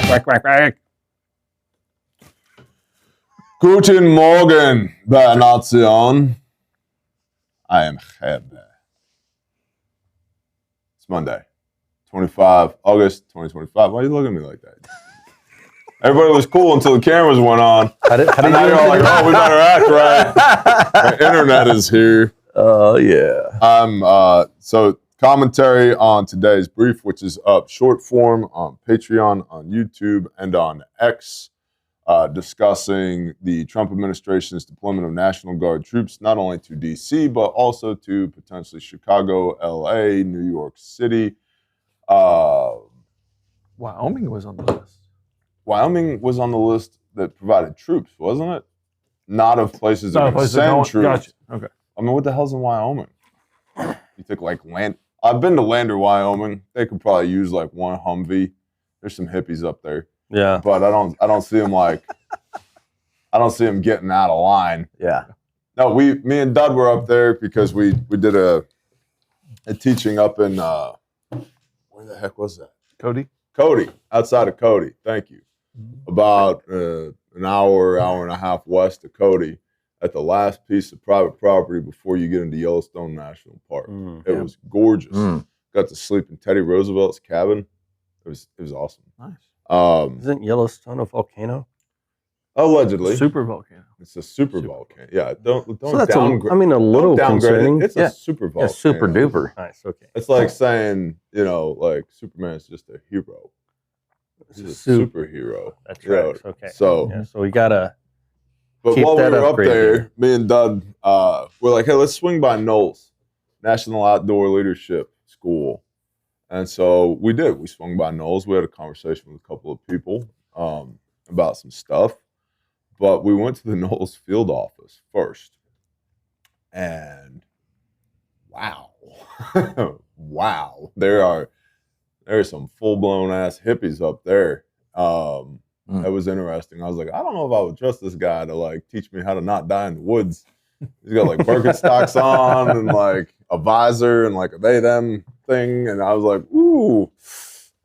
Quack. Guten Morgen, Nation. I am Hebe. It's Monday, 25 August 2025. Why are you looking at me like that? Everybody was cool until the cameras went on. How did now you're like, oh, we better act right. The internet is here. Oh, yeah. So commentary on today's brief, which is up short form on Patreon, on YouTube, and on X, discussing the Trump administration's deployment of National Guard troops, not only to D.C., but also to potentially Chicago, L.A., New York City. Wyoming was on the list. Wyoming was on the list that provided troops, wasn't it? Not of places that would send troops. Gotcha. Okay. I mean, what the hell's in Wyoming? You think like land? I've been to Lander, Wyoming. They could probably use like one Humvee. There's some hippies up there. Yeah. But I don't see them like. I don't see them getting out of line. Yeah. No, me and Dud were up there because we did a teaching up in where the heck was that? Cody, outside of Cody. Thank you. About an hour and a half west of Cody, at the last piece of private property before you get into Yellowstone National Park. It was gorgeous. Got to sleep in Teddy Roosevelt's cabin. It was awesome. Nice. Isn't Yellowstone a volcano? Allegedly, Super volcano. It's a super volcano. Yeah, don't So that's downgrade. a little downgrade concerning. it. It's a super volcano. Yeah, super duper. Nice. Okay. It's like saying, like Superman's just a hero. He's a superhero. That's right. Okay. So, so we gotta. but keep while we that were up upgrade there, here. me and Doug, we're like, hey, let's swing by Knowles, National Outdoor Leadership School. And so we did. We swung by Knowles. We had a conversation with a couple of people about some stuff. But we went to the Knowles field office first. And wow. Wow. There's some full-blown ass hippies up there. That was interesting. I was like, I don't know if I would trust this guy to like teach me how to not die in the woods. He's got like Birkenstocks on and like a visor and like a they them thing. And I was like, ooh,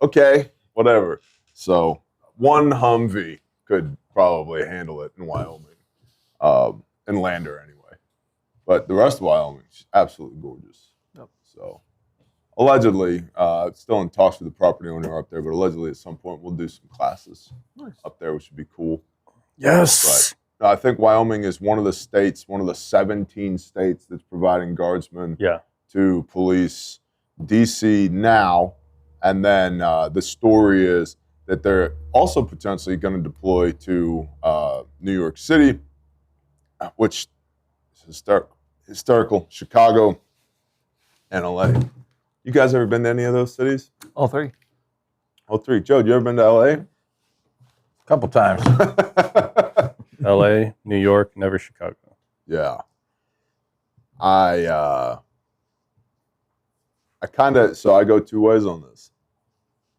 okay, whatever. So one Humvee could probably handle it in Wyoming. In Lander anyway. But the rest of Wyoming is absolutely gorgeous. Yep. So allegedly, still in talks with the property owner up there, but allegedly at some point we'll do some classes up there, which would be cool. Yes. But I think Wyoming is one of the 17 states that's providing guardsmen to police D.C. now. And then the story is that they're also potentially going to deploy to New York City, which is historical, Chicago, and L.A. You guys ever been to any of those cities? All three. All three. Joe, you ever been to L.A.? A couple times. L.A., New York, never Chicago. Yeah. I go two ways on this.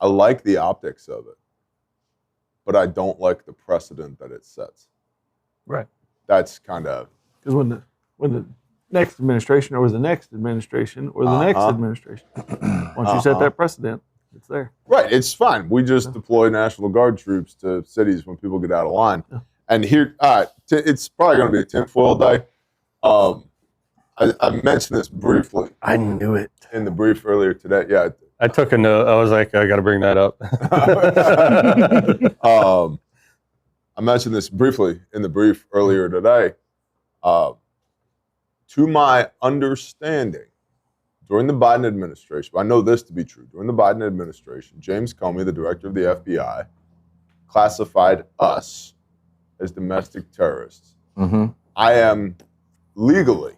I like the optics of it, but I don't like the precedent that it sets. Right. That's kind of Because when the next administration or the next administration or the next administration, once you set that precedent, it's there. right. It's fine. We just deploy National Guard troops to cities when people get out of line. Yeah. And here, it's probably going to be a tinfoil day. I mentioned this briefly I knew it. in the brief earlier today. Yeah. I took a note. I was like, I got to bring that up. I mentioned this briefly in the brief earlier today. To my understanding, during the Biden administration, I know this to be true, during the Biden administration, James Comey, the director of the FBI, classified us as domestic terrorists. I am legally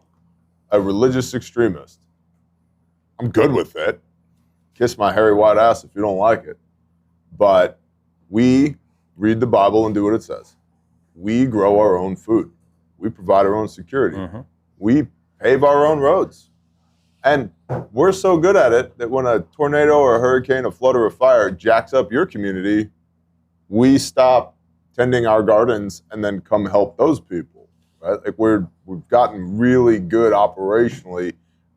a religious extremist. I'm good with it. Kiss my hairy white ass if you don't like it. But we read the Bible and do what it says. We grow our own food. We provide our own security. We pave our own roads. And we're so good at it that when a tornado or a hurricane, a flood or a fire jacks up your community, we stop tending our gardens and then come help those people. Right? Like we've gotten really good operationally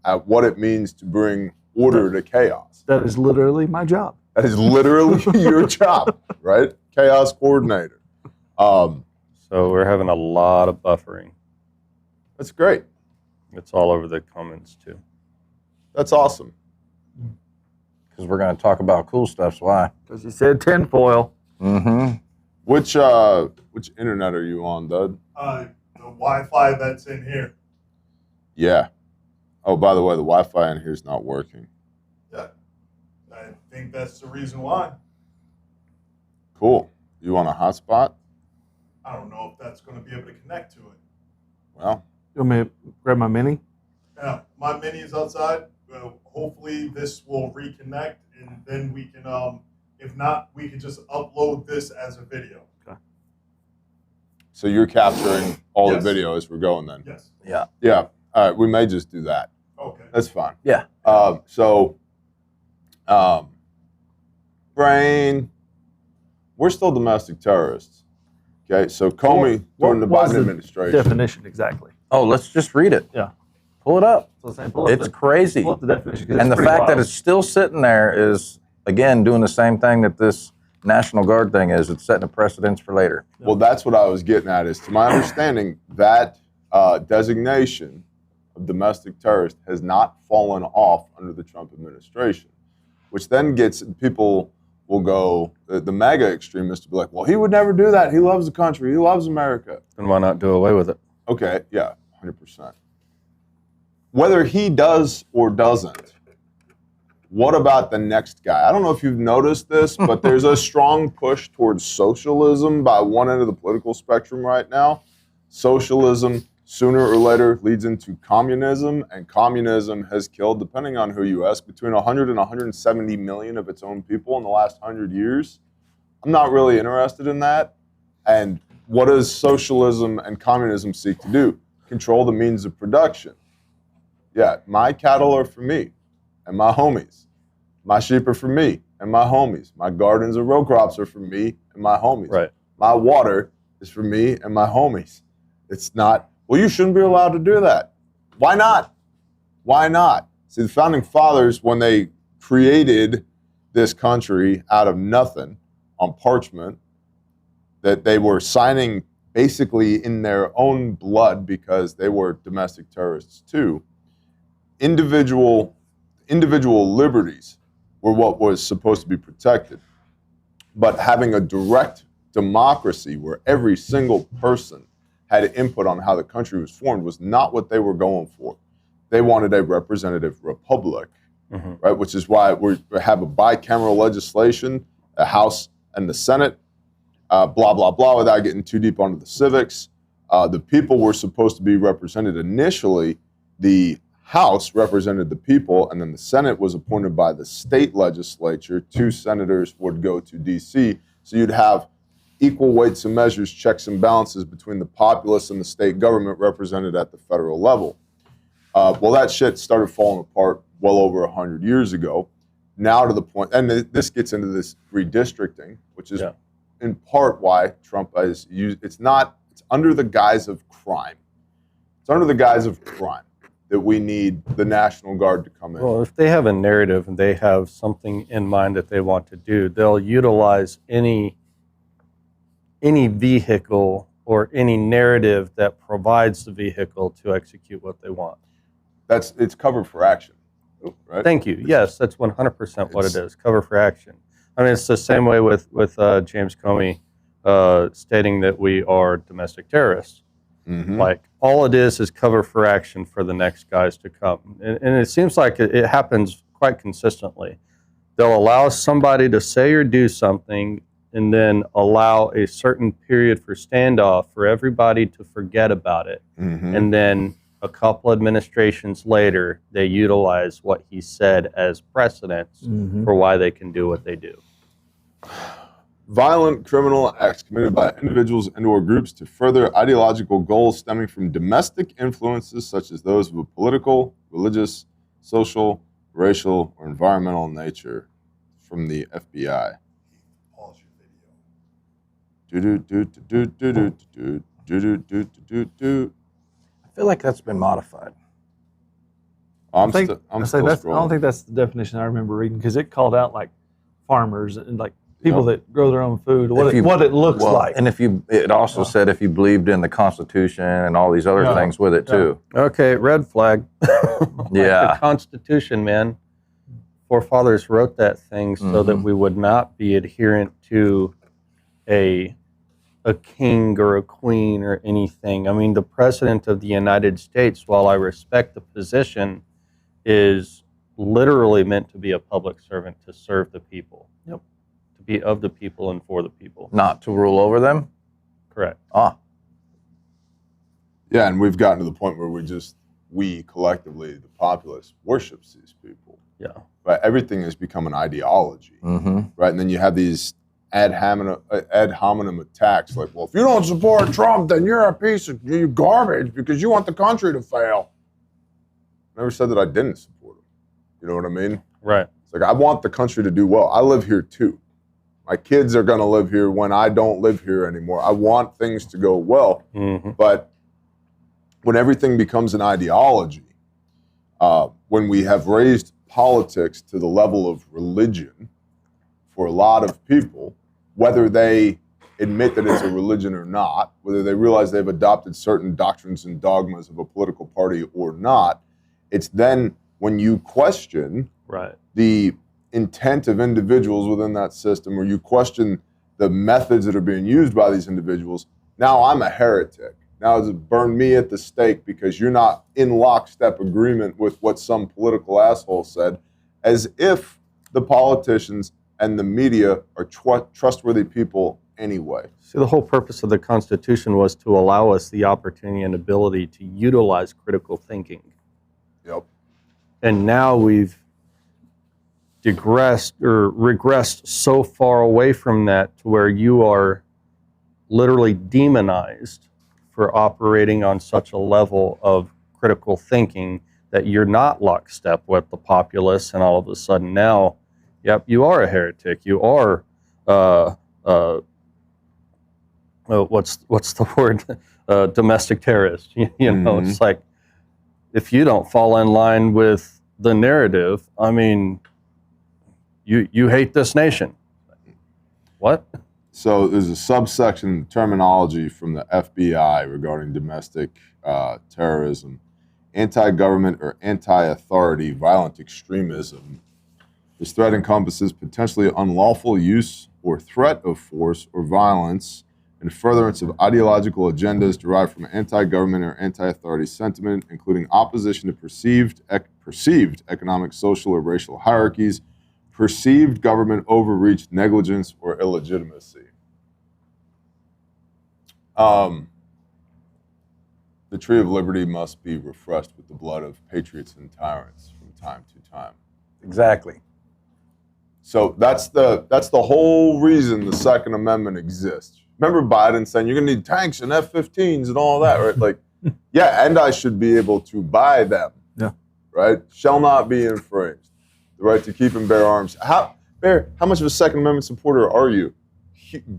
at what it means to bring order to chaos. That is literally my job. That is literally your job, right? Chaos coordinator. So we're having a lot of buffering. That's great. It's all over the comments too. That's awesome. Because we're going to talk about cool stuff. So why? Because you said tinfoil. Mm-hmm. Which internet are you on, Dud? The Wi-Fi that's in here. Yeah. Oh, by the way, the Wi-Fi in here is not working. Yeah, I think that's the reason why. Cool. You want a hotspot? I don't know if that's going to be able to connect to it. Well, You want me to grab my mini? Yeah, my mini is outside. Hopefully this will reconnect, and then we can, if not, we can just upload this as a video. so you're capturing all Yes. the video as we're going then? Yes. Yeah. Yeah. All right. We may just do that. Okay. That's fine. Yeah. Brain, we're still domestic terrorists. Okay. So Comey during the What was Biden the administration. definition exactly? Oh, let's just read it. Yeah. Pull it up. So saying, pull up It's the, crazy. pull up the definition. 'Cause And the it's pretty fact that wild. it's still sitting there is, again, doing the same thing that this National Guard thing is. It's setting a precedence for later. Well, that's what I was getting at. Is to my understanding that designation of domestic terrorist has not fallen off under the Trump administration, which then gets people will go the MAGA extremists to be like, well, he would never do that. He loves the country. He loves America. Then why not do away with it? Okay, yeah, 100%. Whether he does or doesn't, what about the next guy? I don't know if you've noticed this, but there's a strong push towards socialism by one end of the political spectrum right now. Socialism, sooner or later, leads into communism, and communism has killed, depending on who you ask, between 100 and 170 million of its own people in the last 100 years. I'm not really interested in that. And what does socialism and communism seek to do? Control the means of production. Yeah, my cattle are for me and my homies. My sheep are for me and my homies. My gardens and row crops are for me and my homies. Right. My water is for me and my homies. It's not, well, you shouldn't be allowed to do that. Why not? Why not? See, the founding fathers, when they created this country out of nothing on parchment, that they were signing basically in their own blood because they were domestic terrorists too. Individual liberties were what was supposed to be protected. But having a direct democracy where every single person had input on how the country was formed was not what they were going for. They wanted a representative republic, right? Which is why we have a bicameral legislation, a House and the Senate, blah, blah, blah, without getting too deep onto the civics. The people were supposed to be represented initially. The House represented the people, and then the Senate was appointed by the state legislature. 2 senators would go to D.C. So you'd have equal weights and measures, checks and balances between the populace and the state government represented at the federal level. Well, that shit started falling apart well over 100 years ago. Now to the point, and this gets into this redistricting, which is in part why Trump is used. It's under the guise of crime. It's under the guise of crime that we need the National Guard to come in. Well, if they have a narrative and they have something in mind that they want to do, they'll utilize any vehicle or any narrative that provides the vehicle to execute what they want. It's cover for action, right? Thank you. Yes, that's 100% what it is. Cover for action. I mean, it's the same way with James Comey stating that we are domestic terrorists. Mm-hmm. Like, all it is cover for action for the next guys to come. And it seems like it happens quite consistently. They'll allow somebody to say or do something and then allow a certain period for standoff for everybody to forget about it. Mm-hmm. And then a couple administrations later, they utilize what he said as precedents for why they can do what they do. Violent criminal acts committed by individuals and or groups to further ideological goals stemming from domestic influences such as those of a political, religious, social, racial, or environmental nature. From the FBI. Pause your video. I feel like that's been modified. I'm I still don't think that's the definition I remember reading, because it called out like farmers and like people that grow their own food, what it looks like. And it also said if you believed in the Constitution and all these other things with it too. Okay, red flag. The Constitution, man. Forefathers wrote that thing so that we would not be adherent to a king or a queen or anything. I mean, the President of the United States, while I respect the position, is literally meant to be a public servant to serve the people. Yep. To be of the people and for the people. Not to rule over them? Correct. Yeah, and we've gotten to the point where we collectively, the populace, worships these people. Yeah. Right? Everything has become an ideology. Right? And then you have these ad hominem attacks like, well, if you don't support Trump, then you're a piece of garbage because you want the country to fail. I never said that I didn't support him. You know what I mean? Right. It's like, I want the country to do well. I live here too. My kids are going to live here when I don't live here anymore. I want things to go well. But when everything becomes an ideology, when we have raised politics to the level of religion for a lot of people, whether they admit that it's a religion or not, whether they realize they've adopted certain doctrines and dogmas of a political party or not, it's then when you question the intent of individuals within that system, or you question the methods that are being used by these individuals, now I'm a heretic. Now it's burn me at the stake because you're not in lockstep agreement with what some political asshole said, as if the politicians and the media are trustworthy people anyway. See, the whole purpose of the Constitution was to allow us the opportunity and ability to utilize critical thinking. Yep. And now we've regressed so far away from that to where you are literally demonized for operating on such a level of critical thinking that you're not lockstep with the populace, and all of a sudden now, yep, you are a heretic. You are what's the word? Domestic terrorist. You know, it's like, if you don't fall in line with the narrative, I mean, you hate this nation. What? So there's a subsection terminology from the FBI regarding domestic terrorism: anti-government or anti-authority violent extremism. This threat encompasses potentially unlawful use or threat of force or violence in furtherance of ideological agendas derived from anti-government or anti-authority sentiment, including opposition to perceived economic, social, or racial hierarchies, perceived government overreach, negligence, or illegitimacy. The tree of liberty must be refreshed with the blood of patriots and tyrants from time to time. Exactly. So that's the whole reason the Second Amendment exists. Remember Biden saying you're going to need tanks and F-15s and all that, right? Like, yeah, and I should be able to buy them. Yeah. Right? Shall not be infringed. The right to keep and bear arms. How much of a Second Amendment supporter are you?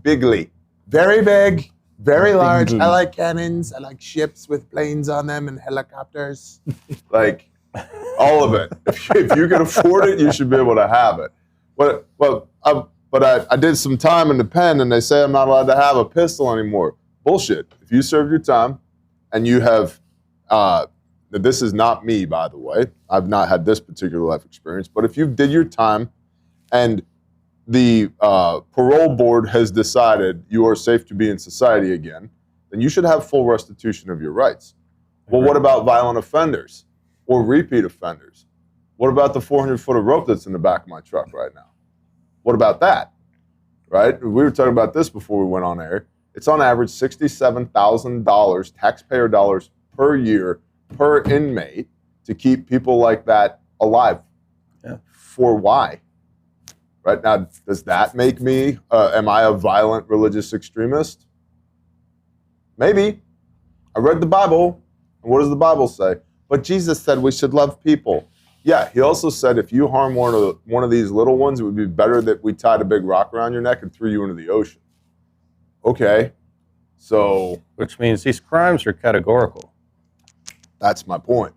Bigly. Very big, very large. I like cannons. I like ships with planes on them and helicopters. Like, all of it. If you can afford it, you should be able to have it. But I did some time in the pen, and they say I'm not allowed to have a pistol anymore. Bullshit. If you serve your time, and you have, this is not me, by the way. I've not had this particular life experience. But if you did your time, and the parole board has decided you are safe to be in society again, then you should have full restitution of your rights. Well, what about violent offenders or repeat offenders? What about the 400-foot of rope that's in the back of my truck right now? What about that? Right? We were talking about this before we went on air. It's on average $67,000 taxpayer dollars per year per inmate to keep people like that alive. Yeah. For why? Right now, does that make me, am I a violent religious extremist? Maybe. I read the Bible, and what does the Bible say? But Jesus said we should love people. Yeah, he also said if you harm one of these little ones, it would be better that we tied a big rock around your neck and threw you into the ocean. Okay, so... Which means these crimes are categorical. That's my point.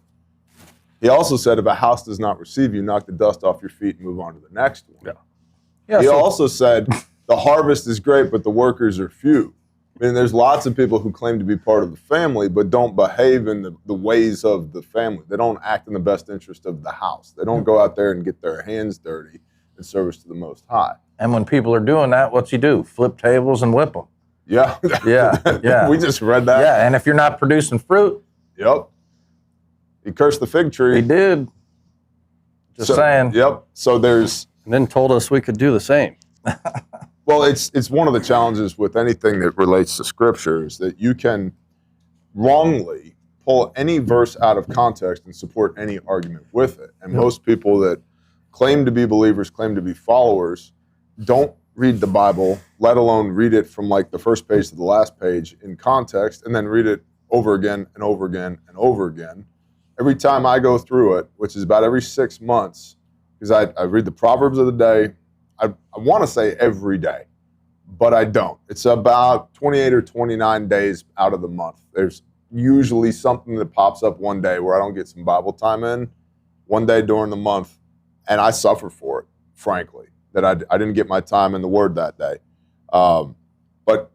He also said if a house does not receive you, knock the dust off your feet and move on to the next one. Yeah. He also said the harvest is great, but the workers are few. I mean, there's lots of people who claim to be part of the family, but don't behave in the ways of the family. They don't act in the best interest of the house. They don't go out there and get their hands dirty in service to the Most High. And when people are doing that, what's he do? Flip tables and whip them. Yeah. Yeah. We just read that. Yeah, and if you're not producing fruit. Yep. He cursed the fig tree. He did. Just saying. Yep. So there's... And then told us we could do the same. Well, it's one of the challenges with anything that relates to Scripture is that you can wrongly pull any verse out of context and support any argument with it. And most people that claim to be believers, claim to be followers, don't read the Bible, let alone read it from like the first page to the last page in context, and then read it over again and over again and over again. Every time I go through it, which is about every 6 months, because I read the Proverbs of the day, I want to say every day, but I don't. It's about 28 or 29 days out of the month. There's usually something that pops up one day where I don't get some Bible time in, one day during the month, and I suffer for it, frankly, that I didn't get my time in the Word that day. But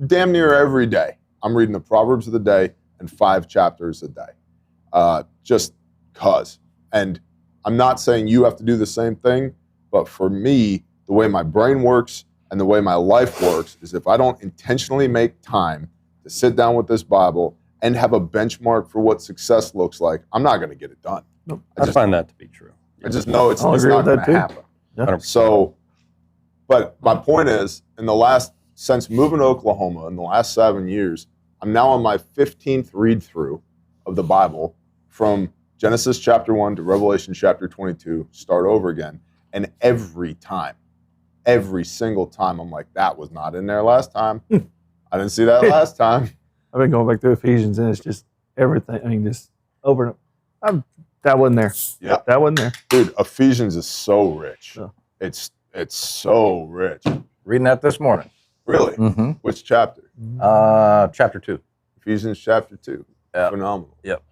damn near every day, I'm reading the Proverbs of the day and 5 chapters a day, just cause. And I'm not saying you have to do the same thing, but for me, the way my brain works and the way my life works is if I don't intentionally make time to sit down with this Bible and have a benchmark for what success looks like, I'm not going to get it done. Nope. I find that to be true. I just know it's I'll not agree with going that to too. happen. Yeah. So, but my point is, since moving to Oklahoma in the last 7 years, I'm now on my 15th read through of the Bible from Genesis chapter 1 to Revelation chapter 22, start over again. And every single time, I'm like, that was not in there last time. I didn't see that last time. I've been going back to Ephesians, and it's just everything. I mean, just over and that wasn't there. Yeah. That wasn't there. Dude, Ephesians is so rich. Yeah. It's so rich. Reading that this morning. Really? Mm-hmm. Which chapter? Chapter 2. Ephesians chapter 2. Yeah. Phenomenal. Yep.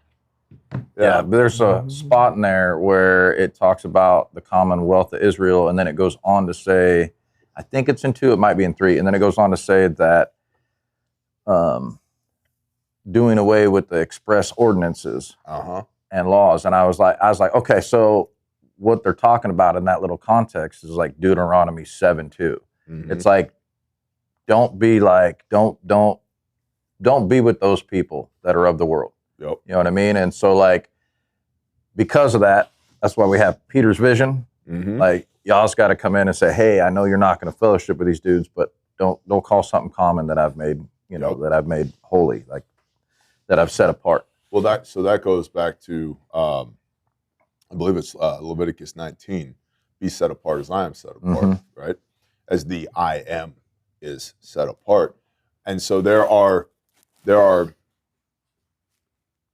Yeah, but there's a spot in there where it talks about the commonwealth of Israel, and then it goes on to say, I think it's in 2, it might be in 3, and then it goes on to say that doing away with the express ordinances and laws. And I was like, okay, so what they're talking about in that little context is like Deuteronomy 7:2. Mm-hmm. It's like, don't be with those people that are of the world. Yep. You know what I mean? And so, like, because of that, that's why we have Peter's vision. Mm-hmm. Like, y'all's got to come in and say, hey, I know you're not going to fellowship with these dudes, but don't call something common that I've made, that I've made holy, like that I've set apart. Well, that goes back to, I believe it's Leviticus 19. Be set apart as I am set apart, right? As the I am is set apart. And so there are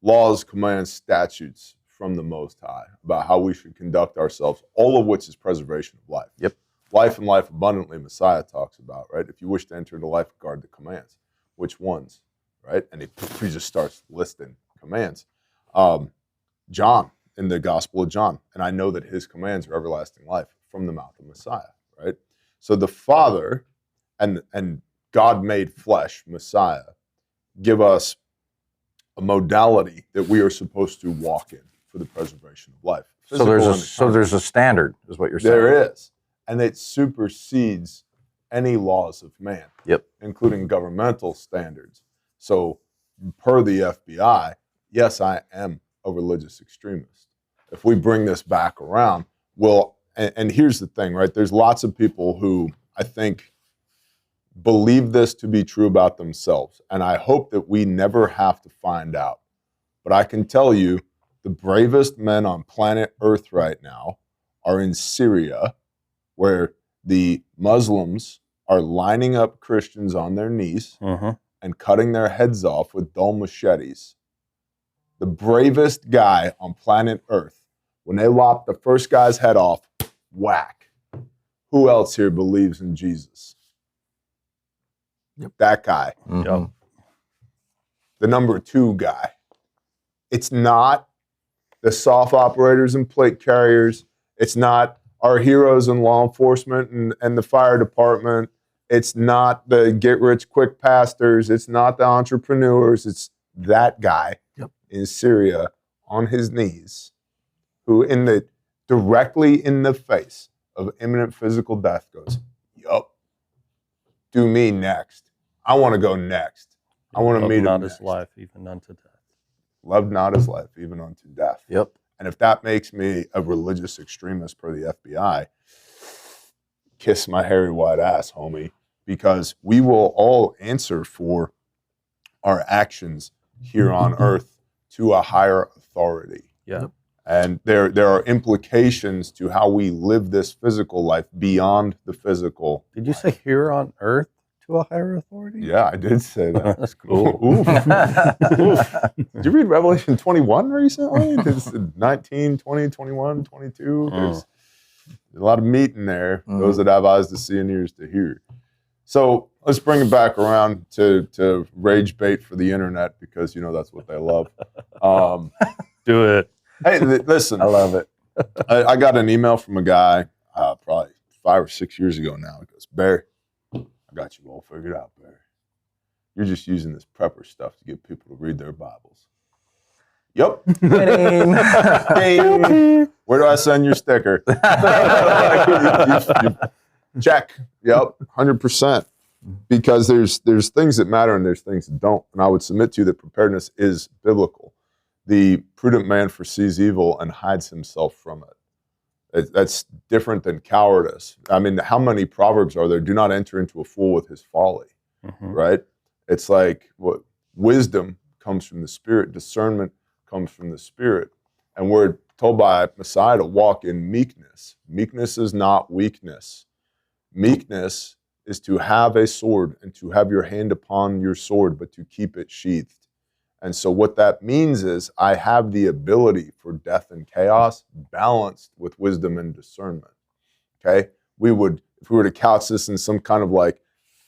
laws, commands, statutes from the Most High about how we should conduct ourselves, all of which is preservation of life. Yep. Life and life abundantly, Messiah talks about, right? If you wish to enter into life, guard the commands. Which ones, right? And he just starts listing commands. John, in the Gospel of John, and I know that his commands are everlasting life from the mouth of Messiah, right? So the Father and God made flesh, Messiah, give us a modality that we are supposed to walk in for the preservation of life. So there's a standard, is what you're saying. There is, and it supersedes any laws of man, including governmental standards. So, per the FBI, yes, I am a religious extremist. If we bring this back around, and here's the thing, right? There's lots of people who I think believe this to be true about themselves, and I hope that we never have to find out. But I can tell you, the bravest men on planet Earth right now are in Syria, where the Muslims are lining up Christians on their knees and cutting their heads off with dull machetes. The bravest guy on planet Earth, when they lop the first guy's head off, whack. Who else here believes in Jesus? That guy. Mm-hmm. The number 2 guy. It's not the soft operators and plate carriers. It's not our heroes in law enforcement and the fire department. It's not the get-rich-quick pastors. It's not the entrepreneurs. It's that guy in Syria on his knees who directly in the face of imminent physical death goes, yup, do me next. I want to go next. I want to meet him not next. his life even unto death. Loved not his life even unto death. Yep. And if that makes me a religious extremist per the FBI, kiss my hairy white ass, homie, because we will all answer for our actions here on earth to a higher authority. Yeah. And there are implications to how we live this physical life beyond the physical. Did you say here on earth to a higher authority? Yeah, I did say that. That's cool. Oof. Oof. Did you read Revelation 21 recently? It's 19, 20, 21, 22. There's a lot of meat in there. Those that have eyes to see and ears to hear. So let's bring it back around to rage bait for the internet, because that's what they love. Do it. Hey, listen. I love it. I got an email from a guy probably 5 or 6 years ago now. He goes, Barry, I got you all figured out, Barry. You're just using this prepper stuff to get people to read their Bibles. Yep. Where do I send your sticker? Check. Yep. 100%. Because there's things that matter and there's things that don't. And I would submit to you that preparedness is biblical. The prudent man foresees evil and hides himself from it. That's different than cowardice. I mean, how many proverbs are there? Do not enter into a fool with his folly, right? It's like what wisdom comes from the Spirit, discernment comes from the Spirit. And we're told by Messiah to walk in meekness. Meekness is not weakness. Meekness is to have a sword and to have your hand upon your sword, but to keep it sheathed. And so what that means is I have the ability for death and chaos balanced with wisdom and discernment. Okay? If we were to couch this in some kind of like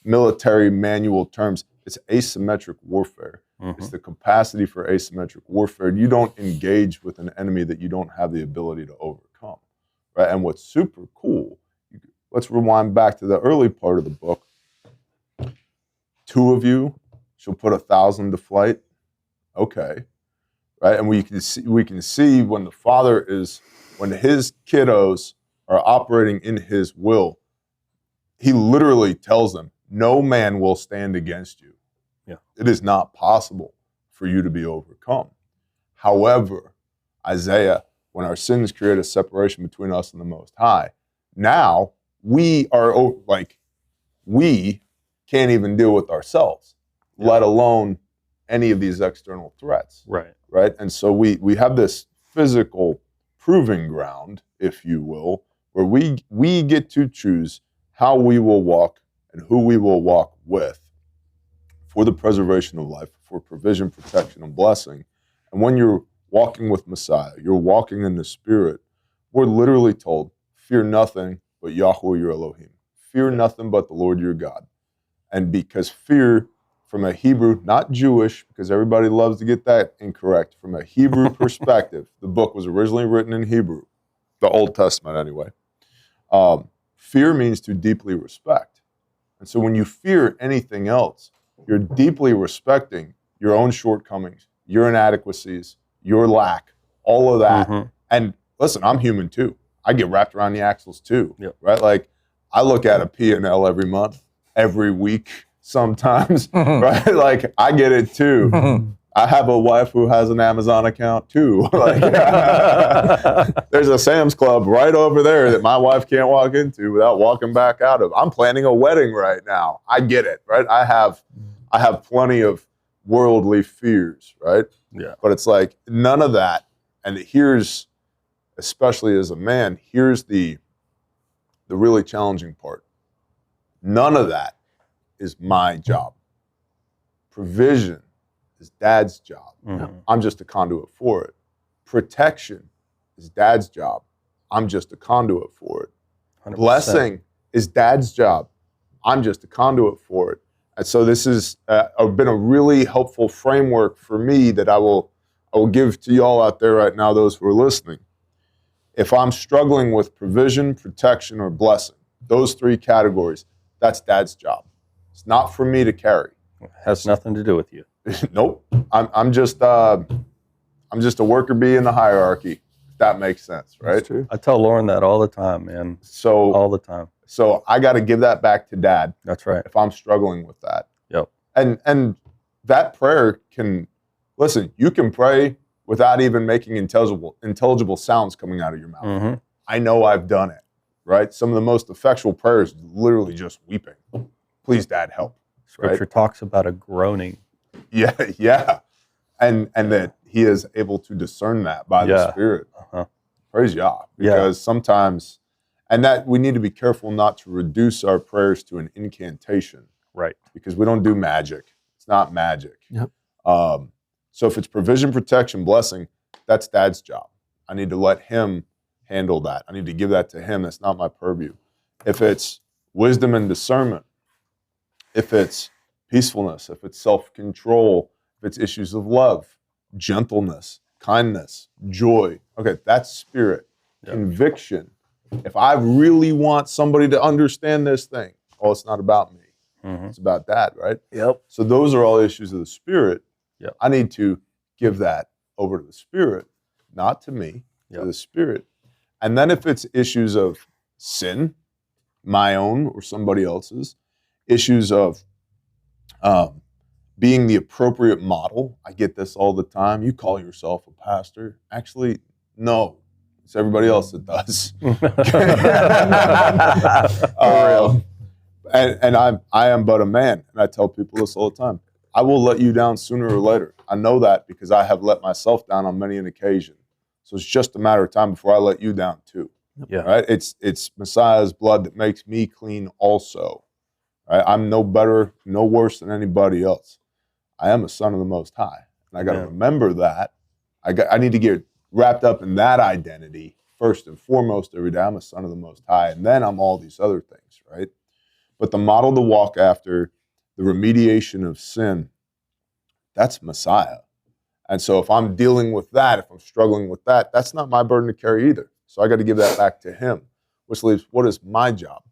military manual terms, it's asymmetric warfare. It's the capacity for asymmetric warfare. You don't engage with an enemy that you don't have the ability to overcome. Right? And what's super cool, let's rewind back to the early part of the book. 2 of you shall put 1,000 to flight. Okay, right? And we can see when the Father when his kiddos are operating in his will, he literally tells them, no man will stand against you. Yeah. It is not possible for you to be overcome. However, Isaiah, when our sins create a separation between us and the Most High, now we can't even deal with ourselves, let alone any of these external threats. Right? And so we have this physical proving ground, if you will, where we get to choose how we will walk and who we will walk with for the preservation of life, for provision, protection, and blessing. And when you're walking with Messiah, you're walking in the Spirit, we're literally told, fear nothing but Yahweh your Elohim. Fear nothing but the Lord your God. And because fear, from a Hebrew, not Jewish, because everybody loves to get that incorrect, from a Hebrew perspective, the book was originally written in Hebrew, the Old Testament anyway. Fear means to deeply respect. And so when you fear anything else, you're deeply respecting your own shortcomings, your inadequacies, your lack, all of that. And listen, I'm human too. I get wrapped around the axles too, right? Like I look at a P&L every month, every week, sometimes, right? Like I get it too. I have a wife who has an Amazon account too. Like, there's a Sam's Club right over there that my wife can't walk into without walking back out of. I'm planning a wedding right now. I get it, right? I have plenty of worldly fears, right? Yeah. But it's like none of that. And here's, especially as a man, here's the really challenging part. None of that is my job. Provision is Dad's job. I'm just a conduit for it. Protection is Dad's job. I'm just a conduit for it. 100%. Blessing is Dad's job. I'm just a conduit for it. And so this has been a really helpful framework for me that I will give to y'all out there right now, those who are listening. If I'm struggling with provision, protection, or blessing, those 3 categories, that's Dad's job. It's not for me to carry. It has nothing to do with you. Nope. I'm just a worker bee in the hierarchy. If that makes sense, right? That's true. I tell Lauren that all the time, man. So All the time. So I got to give that back to Dad That's right. if I'm struggling with that. Yep. And that prayer can, listen, you can pray without even making intelligible sounds coming out of your mouth. Mm-hmm. I know I've done it, right? Some of the most effectual prayers is literally just weeping. Please, Dad, help. Scripture talks about a groaning. Yeah, yeah. And that he is able to discern that by the Spirit. Uh-huh. Praise Yah. Because sometimes, and that we need to be careful not to reduce our prayers to an incantation. Right. Because we don't do magic. It's not magic. Yep. So if it's provision, protection, blessing, that's Dad's job. I need to let him handle that. I need to give that to him. That's not my purview. If it's wisdom and discernment, if it's peacefulness, if it's self-control, if it's issues of love, gentleness, kindness, joy, okay, that's spirit. Yep. Conviction. If I really want somebody to understand this thing, it's not about me. Mm-hmm. It's about Dad, right? Yep. So those are all issues of the Spirit. Yep. I need to give that over to the Spirit, not to me, Yep. to the Spirit. And then if it's issues of sin, my own or somebody else's, issues of being the appropriate model. I get this all the time. You call yourself a pastor. Actually, no. It's everybody else that does. And I am but a man. And I tell people this all the time. I will let you down sooner or later. I know that because I have let myself down on many an occasion. So it's just a matter of time before I let you down too. Yeah. Right? It's Messiah's blood that makes me clean also. Right? I'm no better, no worse than anybody else. I am a son of the Most High. And I got to remember that. I need to get wrapped up in that identity first and foremost every day. I'm a son of the Most High. And then I'm all these other things, right? But the model to walk after, the remediation of sin, that's Messiah. And so if I'm dealing with that, if I'm struggling with that, that's not my burden to carry either. So I got to give that back to him, which leaves, what is my job?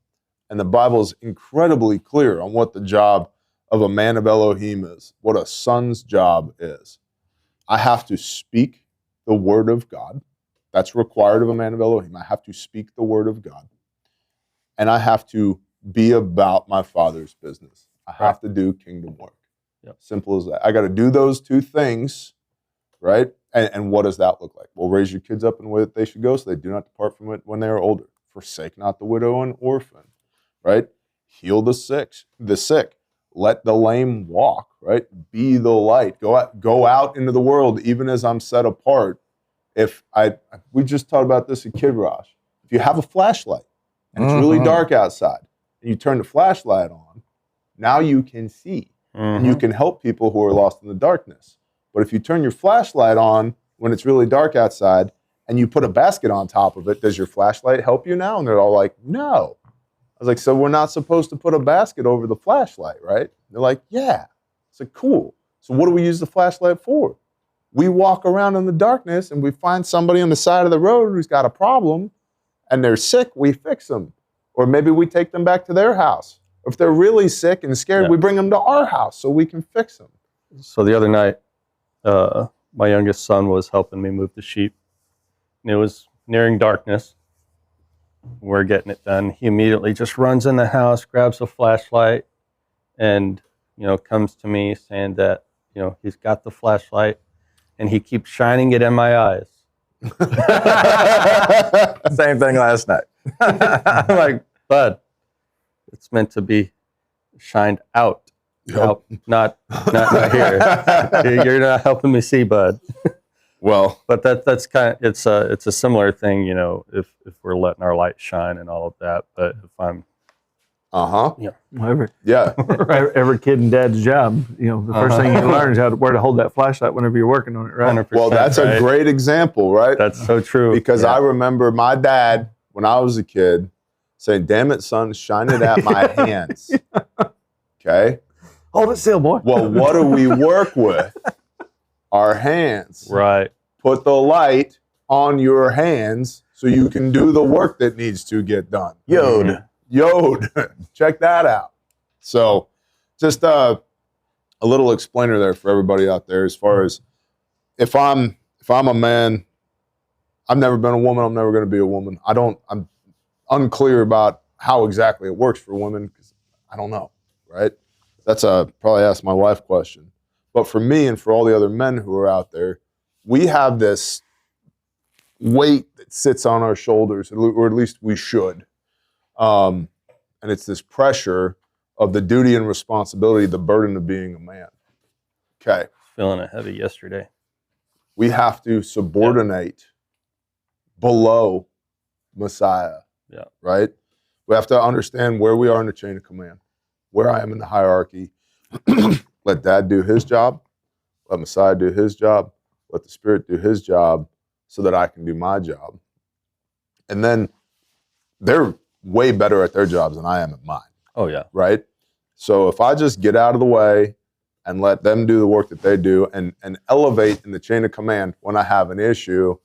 And the Bible is incredibly clear on what the job of a man of Elohim is, what a son's job is. I have to speak the word of God. That's required of a man of Elohim. I have to speak the word of God. And I have to be about my Father's business. I have to do kingdom work. Yep. Simple as that. I got to do those two things, right? And what does that look like? Well, raise your kids up in the way that they should go so they do not depart from it when they are older. Forsake not the widow and orphan, right? Heal the sick. Let the lame walk, right? Be the light. Go out into the world, even as I'm set apart. We just talked about this at Kid Rosh. If you have a flashlight and it's really dark outside, and you turn the flashlight on, now you can see. And you can help people who are lost in the darkness. But if you turn your flashlight on when it's really dark outside and you put a basket on top of it, does your flashlight help you now? And they're all like, no. I was like, so we're not supposed to put a basket over the flashlight, right? They're like, yeah. I said, cool. So what do we use the flashlight for? We walk around in the darkness and we find somebody on the side of the road who's got a problem and they're sick, we fix them. Or maybe we take them back to their house. Or if they're really sick and scared, we bring them to our house so we can fix them. So the other night, my youngest son was helping me move the sheep. And it was nearing darkness. We're getting it done. He immediately just runs in the house, grabs a flashlight, and comes to me saying that he's got the flashlight and he keeps shining it in my eyes. Same thing last night. I'm like, bud, it's meant to be shined out. Out, not here. You're not helping me see, bud. Well, but that's kind of it's a similar thing, if we're letting our light shine and all of that. But if I'm every kid and dad's job, the first thing you learn is where to hold that flashlight whenever you're working on it, right? Well, that's a great example, right? That's so true. Because I remember my dad when I was a kid saying, "Damn it, son, shine it at my hands." Okay. Hold it still, boy. Well, what do we work with? Our hands. Right. Put the light on your hands so you can do the work that needs to get done. Yod. Check that out. So just a little explainer there for everybody out there as far as if I'm a man, I've never been a woman, I'm never going to be a woman. I'm unclear about how exactly it works for women because I don't know, right? That's probably ask my wife question. But for me and for all the other men who are out there, we have this weight that sits on our shoulders, or at least we should. And it's this pressure of the duty and responsibility, the burden of being a man. Okay. Feeling it heavy yesterday. We have to subordinate below Messiah. Yeah. Right? We have to understand where we are in the chain of command, where I am in the hierarchy. Let Dad do his job. Let Messiah do his job. Let the Spirit do his job so that I can do my job. And then they're way better at their jobs than I am at mine. Oh, yeah. Right? So if I just get out of the way and let them do the work that they do and elevate in the chain of command when I have an issue,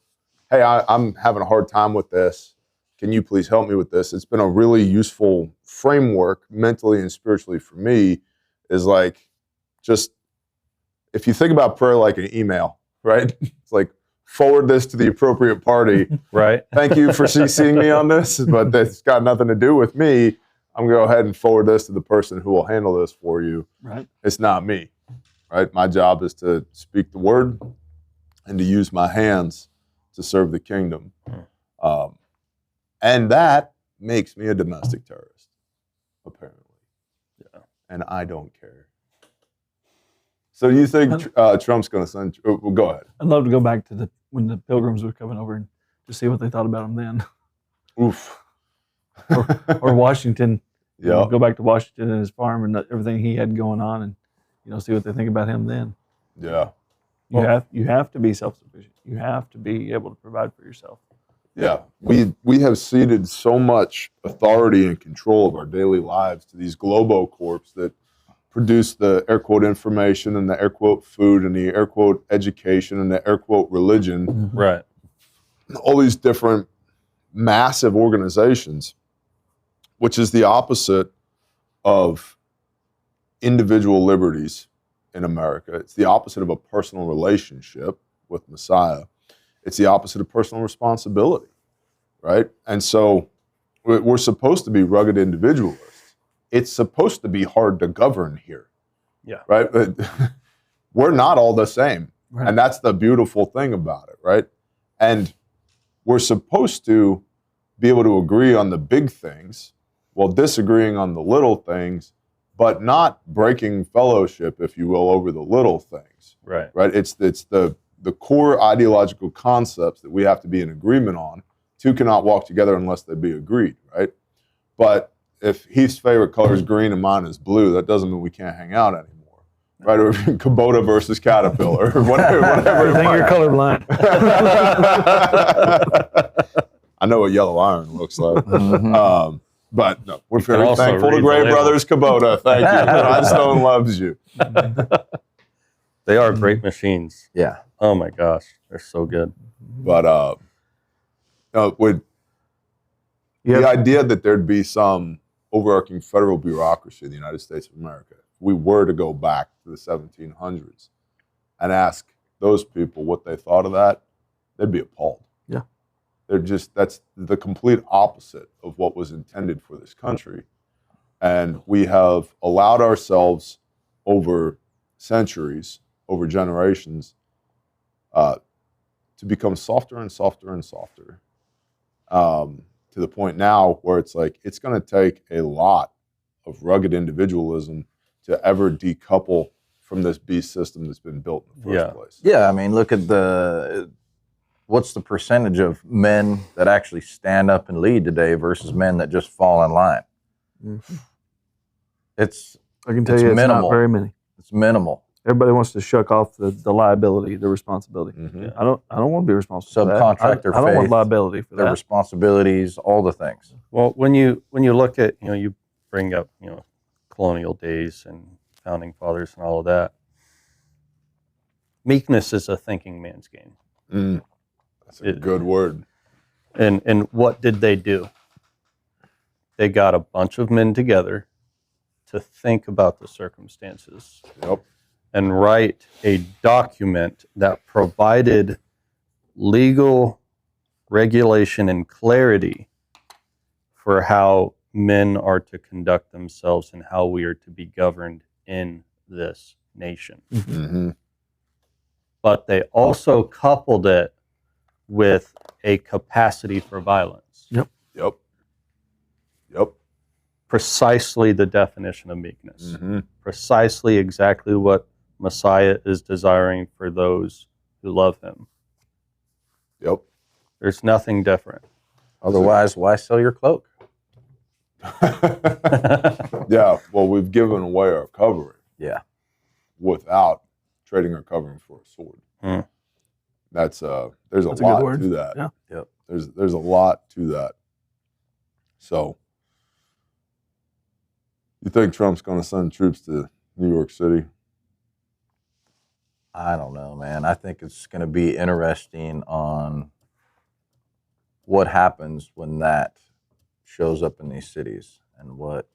hey, I'm having a hard time with this. Can you please help me with this? It's been a really useful framework mentally and spiritually for me is like, just, if you think about prayer like an email, right? It's like, forward this to the appropriate party. Right. Thank you for CCing me on this, but that's got nothing to do with me. I'm going to go ahead and forward this to the person who will handle this for you. Right. It's not me, right? My job is to speak the word and to use my hands to serve the kingdom. And that makes me a domestic terrorist, apparently. Yeah. And I don't care. So you think Trump's going to send? Well, go ahead. I'd love to go back to when the Pilgrims were coming over and to see what they thought about him then. Oof. or Washington. Yeah. Go back to Washington and his farm and everything he had going on, and see what they think about him then. Yeah. You have to be self-sufficient. You have to be able to provide for yourself. Yeah. We have ceded so much authority and control of our daily lives to these globocorps that produce the air quote information and the air quote food and the air quote education and the air quote religion. Right. All these different massive organizations, which is the opposite of individual liberties in America. It's the opposite of a personal relationship with Messiah. It's the opposite of personal responsibility, right? And so we're supposed to be rugged individualists. It's supposed to be hard to govern here. Yeah. Right? But we're not all the same. Right. And that's the beautiful thing about it, right? And we're supposed to be able to agree on the big things while disagreeing on the little things, but not breaking fellowship, if you will, over the little things. Right. Right? It's the core ideological concepts that we have to be in agreement on. Two cannot walk together unless they be agreed, right? But if Heath's favorite color is green and mine is blue, that doesn't mean we can't hang out anymore, right? Or Kubota versus Caterpillar, or whatever. I think you're colorblind. I know what yellow iron looks like. But no, we're very also thankful to read Gray the label. Brothers Kubota. Thank you. Rhinestone loves you. They are great machines. Yeah. Oh my gosh, they're so good. But with the idea that there'd be some overarching federal bureaucracy in the United States of America, if we were to go back to the 1700s and ask those people what they thought of that, they'd be appalled. Yeah. That's the complete opposite of what was intended for this country. And we have allowed ourselves over centuries, over generations, to become softer and softer and softer, to the point now where it's like it's going to take a lot of rugged individualism to ever decouple from this beast system that's been built in the first place. Yeah, I mean, look at what's the percentage of men that actually stand up and lead today versus men that just fall in line? It's I can tell It's you it's minimal. not very many. it's minimal. Everybody wants to shuck off the liability, the responsibility. Mhm. I don't want to be responsible for that. Subcontractor I don't want faith, liability for Their that. responsibilities, all the things. Well, when you look at, you bring up, colonial days and founding fathers and all of that. Meekness is a thinking man's game. That's a good word. And what did they do? They got a bunch of men together to think about the circumstances Yep. and write a document that provided legal regulation and clarity for how men are to conduct themselves and how we are to be governed in this nation. Mm-hmm. But they also coupled it with a capacity for violence. Yep. Yep. Precisely the definition of meekness. Mm-hmm. Precisely exactly what Messiah is desiring for those who love him. Yep. There's nothing different. Otherwise, why sell your cloak? Yeah. Well, we've given away our covering. Yeah. Without trading our covering for a sword. Hmm. That's there's a That's a lot good word. to that. Yeah. Yep. There's a lot to that. So, you think Trump's going to send troops to New York City? I don't know, man. I think it's going to be interesting on what happens when that shows up in these cities, and what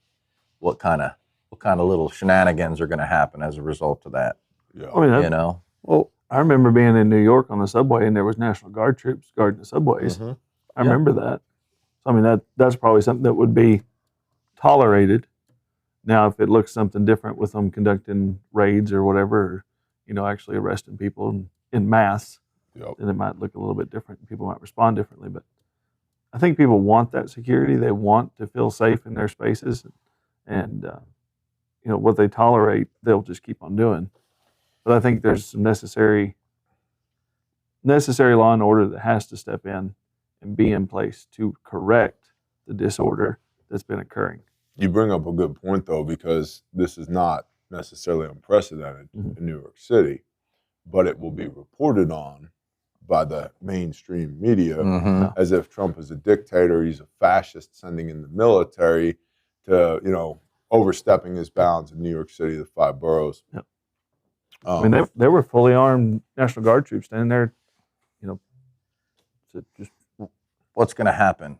kind of little shenanigans are going to happen as a result of that. Yeah. I mean, You know, well, I remember being in New York on the subway, and there was National Guard troops guarding the subways. Mhm. I remember that. So, I mean, that's probably something that would be tolerated. Now, if it looks something different with them conducting raids or whatever, or, actually arresting people in mass, Yep. then it might look a little bit different. People might respond differently. But I think people want that security. They want to feel safe in their spaces, and what they tolerate, they'll just keep on doing. But I think there's some necessary law and order that has to step in and be in place to correct the disorder that's been occurring. You bring up a good point, though, because this is not necessarily unprecedented Mhm. in New York City, but it will be reported on by the mainstream media Mhm. as if Trump is a dictator, he's a fascist, sending in the military to, overstepping his bounds in New York City, the 5 boroughs. Yep. I mean, there were fully armed National Guard troops standing there, to just What's going to happen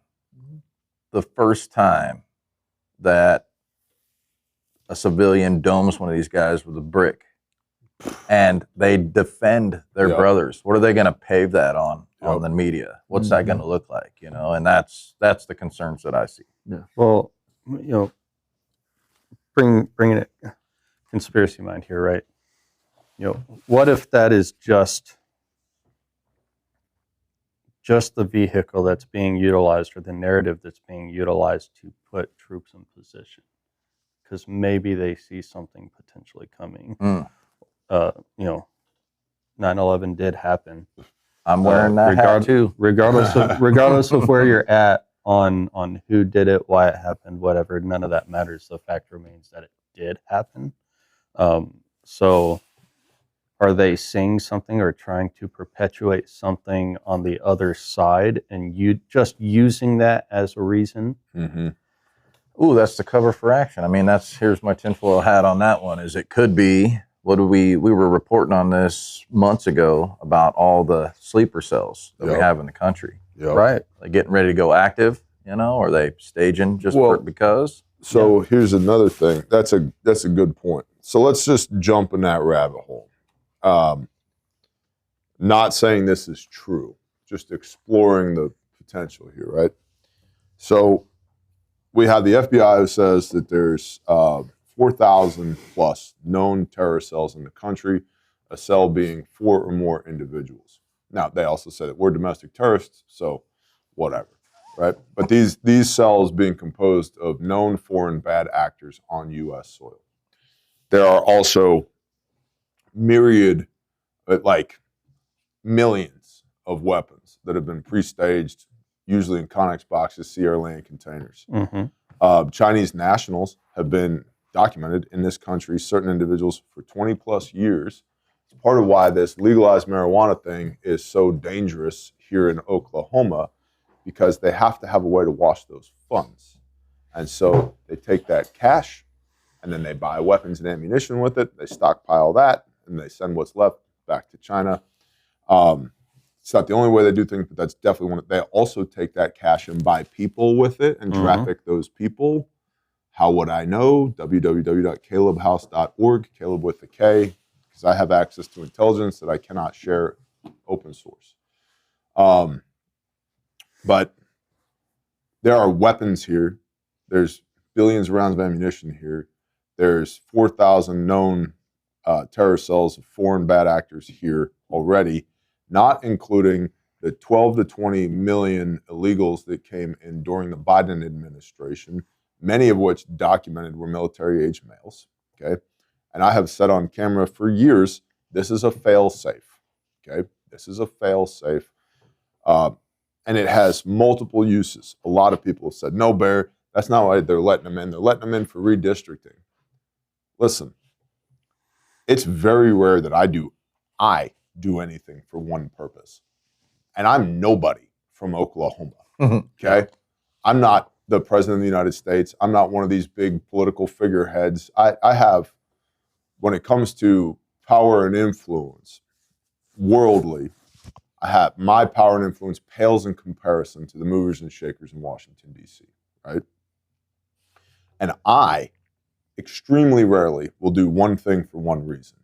the first time that a civilian domes one of these guys with a brick and they defend their Yep. brothers? What are they going to pave that on Yep. the media? What's that going to look like? And that's the concerns that I see. Well, bringing it conspiracy mind here, right? What if that is just the vehicle that's being utilized, or the narrative that's being utilized to put troops in position? Because maybe they see something potentially coming. 9/11 did happen. I'm wearing that hat too. Regardless of where you're at on who did it, why it happened, whatever, none of that matters. The fact remains that it did happen. So are they seeing something or trying to perpetuate something on the other side, and you just using that as a reason? Mm-hmm. Ooh, that's the cover for action. I mean, here's my tinfoil hat on that one. Is it could be, we were reporting on this months ago about all the sleeper cells that we have in the country. Yep. Right. They getting ready to go active, or are they staging just because? So here's another thing. That's a good point. So let's just jump in that rabbit hole. Not saying this is true, just exploring the potential here, right? So we have the FBI who says that there's 4,000 plus known terror cells in the country, a cell being 4 or more individuals. Now, they also say that we're domestic terrorists, so whatever, right? But these cells being composed of known foreign bad actors on U.S. soil. There are also myriad, like millions of weapons that have been pre-staged, usually in Connex boxes, Sierra Leone containers. Mm-hmm. Chinese nationals have been documented in this country, certain individuals, for 20 plus years. It's part of why this legalized marijuana thing is so dangerous here in Oklahoma, because they have to have a way to wash those funds. And so they take that cash and then they buy weapons and ammunition with it. They stockpile that and they send what's left back to China. It's not the only way they do things, but that's definitely one. They also take that cash and buy people with it and traffic those people. How would I know? www.calebhouse.org, Caleb with a K, because I have access to intelligence that I cannot share open source. But there are weapons here. There's billions of rounds of ammunition here. There's 4,000 known terror cells of foreign bad actors here already, not including the 12 to 20 million illegals that came in during the Biden administration, many of which documented were military-age males, okay? And I have said on camera for years, this is a fail-safe, okay? This is a fail-safe. And it has multiple uses. A lot of people have said, no, Bear, that's not why they're letting them in. They're letting them in for redistricting. Listen, it's very rare that I do anything for one purpose. And I'm nobody from Oklahoma, okay? I'm not the president of the United States. I'm not one of these big political figureheads. I have, when it comes to power and influence, worldly, I have, my power and influence pales in comparison to the movers and shakers in Washington, D.C., right? And I extremely rarely will do one thing for one reason,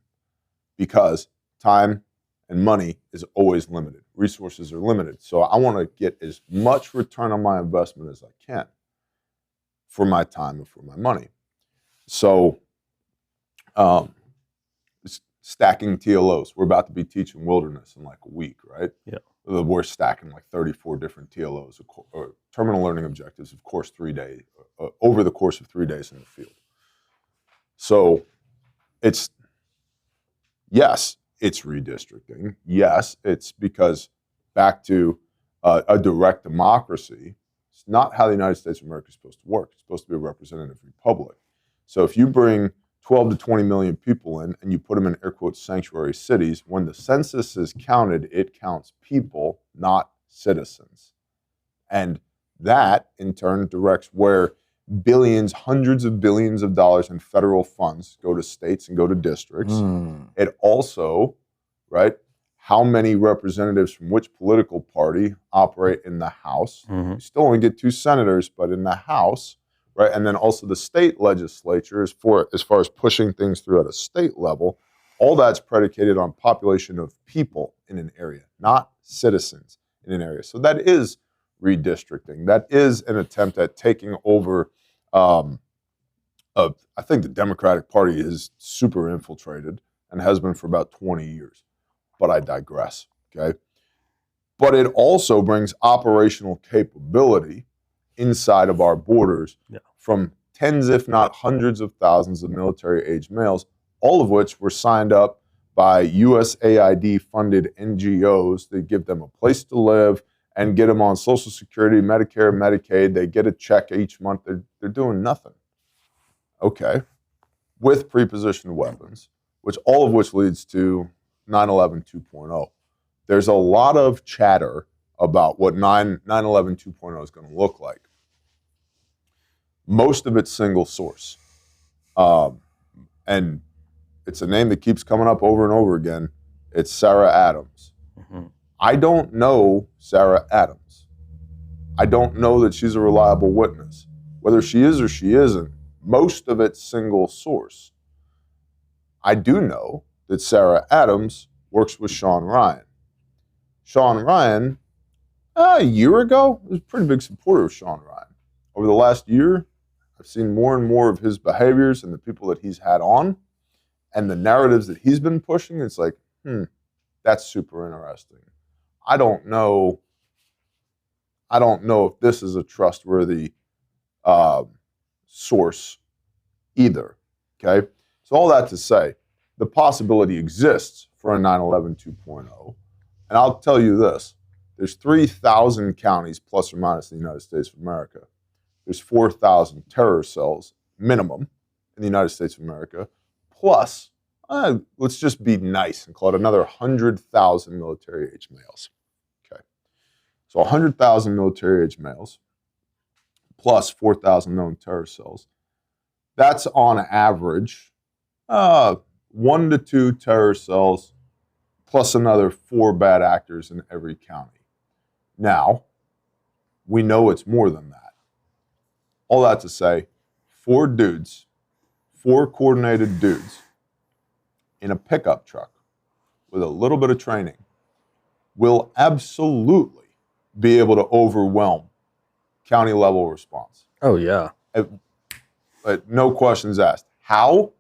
because time and money is always limited. Resources are limited. So I want to get as much return on my investment as I can for my time and for my money. So stacking TLOs. We're about to be teaching wilderness in like a week, right? Yeah. We're stacking like 34 different TLOs, or terminal learning objectives, of course, 3 days, over the course of 3 days in the field. So it's, yes, it's redistricting. Yes, it's because back to a direct democracy, it's not how the United States of America is supposed to work. It's supposed to be a representative republic. So if you bring 12 to 20 million people in and you put them in air quotes sanctuary cities, when the census is counted, it counts people, not citizens. And that in turn directs where billions, hundreds of billions of dollars in federal funds go to states and go to districts. It also, right, how many representatives from which political party operate in the House. You still only get 2 senators, but in the House, right? And then also the state legislature, as far as pushing things through at a state level, all that's predicated on population of people in an area, not citizens in an area. So that is redistricting. That is an attempt at taking over. I think the Democratic Party is super infiltrated and has been for about 20 years. But I digress, okay? But it also brings operational capability inside of our borders from tens, if not hundreds of thousands of military-age males, all of which were signed up by USAID-funded NGOs that give them a place to live and get them on Social Security, Medicare, Medicaid. They get a check each month. They're doing nothing. Okay. With prepositioned weapons, all of which leads to 9/11 2.0. There's a lot of chatter about what 9/11 2.0 is going to look like. Most of it's single source. And it's a name that keeps coming up over and over again. It's Sarah Adams. I don't know Sarah Adams. I don't know that she's a reliable witness. Whether she is or she isn't, most of it's single source. I do know that Sarah Adams works with Sean Ryan. Sean Ryan, a year ago, was a pretty big supporter of Sean Ryan. Over the last year, I've seen more and more of his behaviors and the people that he's had on and the narratives that he's been pushing. It's like, that's super interesting. I don't know if this is a trustworthy source either, okay? So all that to say, the possibility exists for a 9/11 2.0. And I'll tell you this, there's 3,000 counties plus or minus in the United States of America. There's 4,000 terror cells minimum in the United States of America, plus, let's just be nice and call it another 100,000 military-age males. Okay, so 100,000 military-age males plus 4,000 known terror cells. That's on average 1 to 2 terror cells plus another 4 bad actors in every county. Now, we know it's more than that. All that to say, 4 coordinated dudes in a pickup truck with a little bit of training will absolutely be able to overwhelm county level response. Oh, yeah. But no questions asked. How?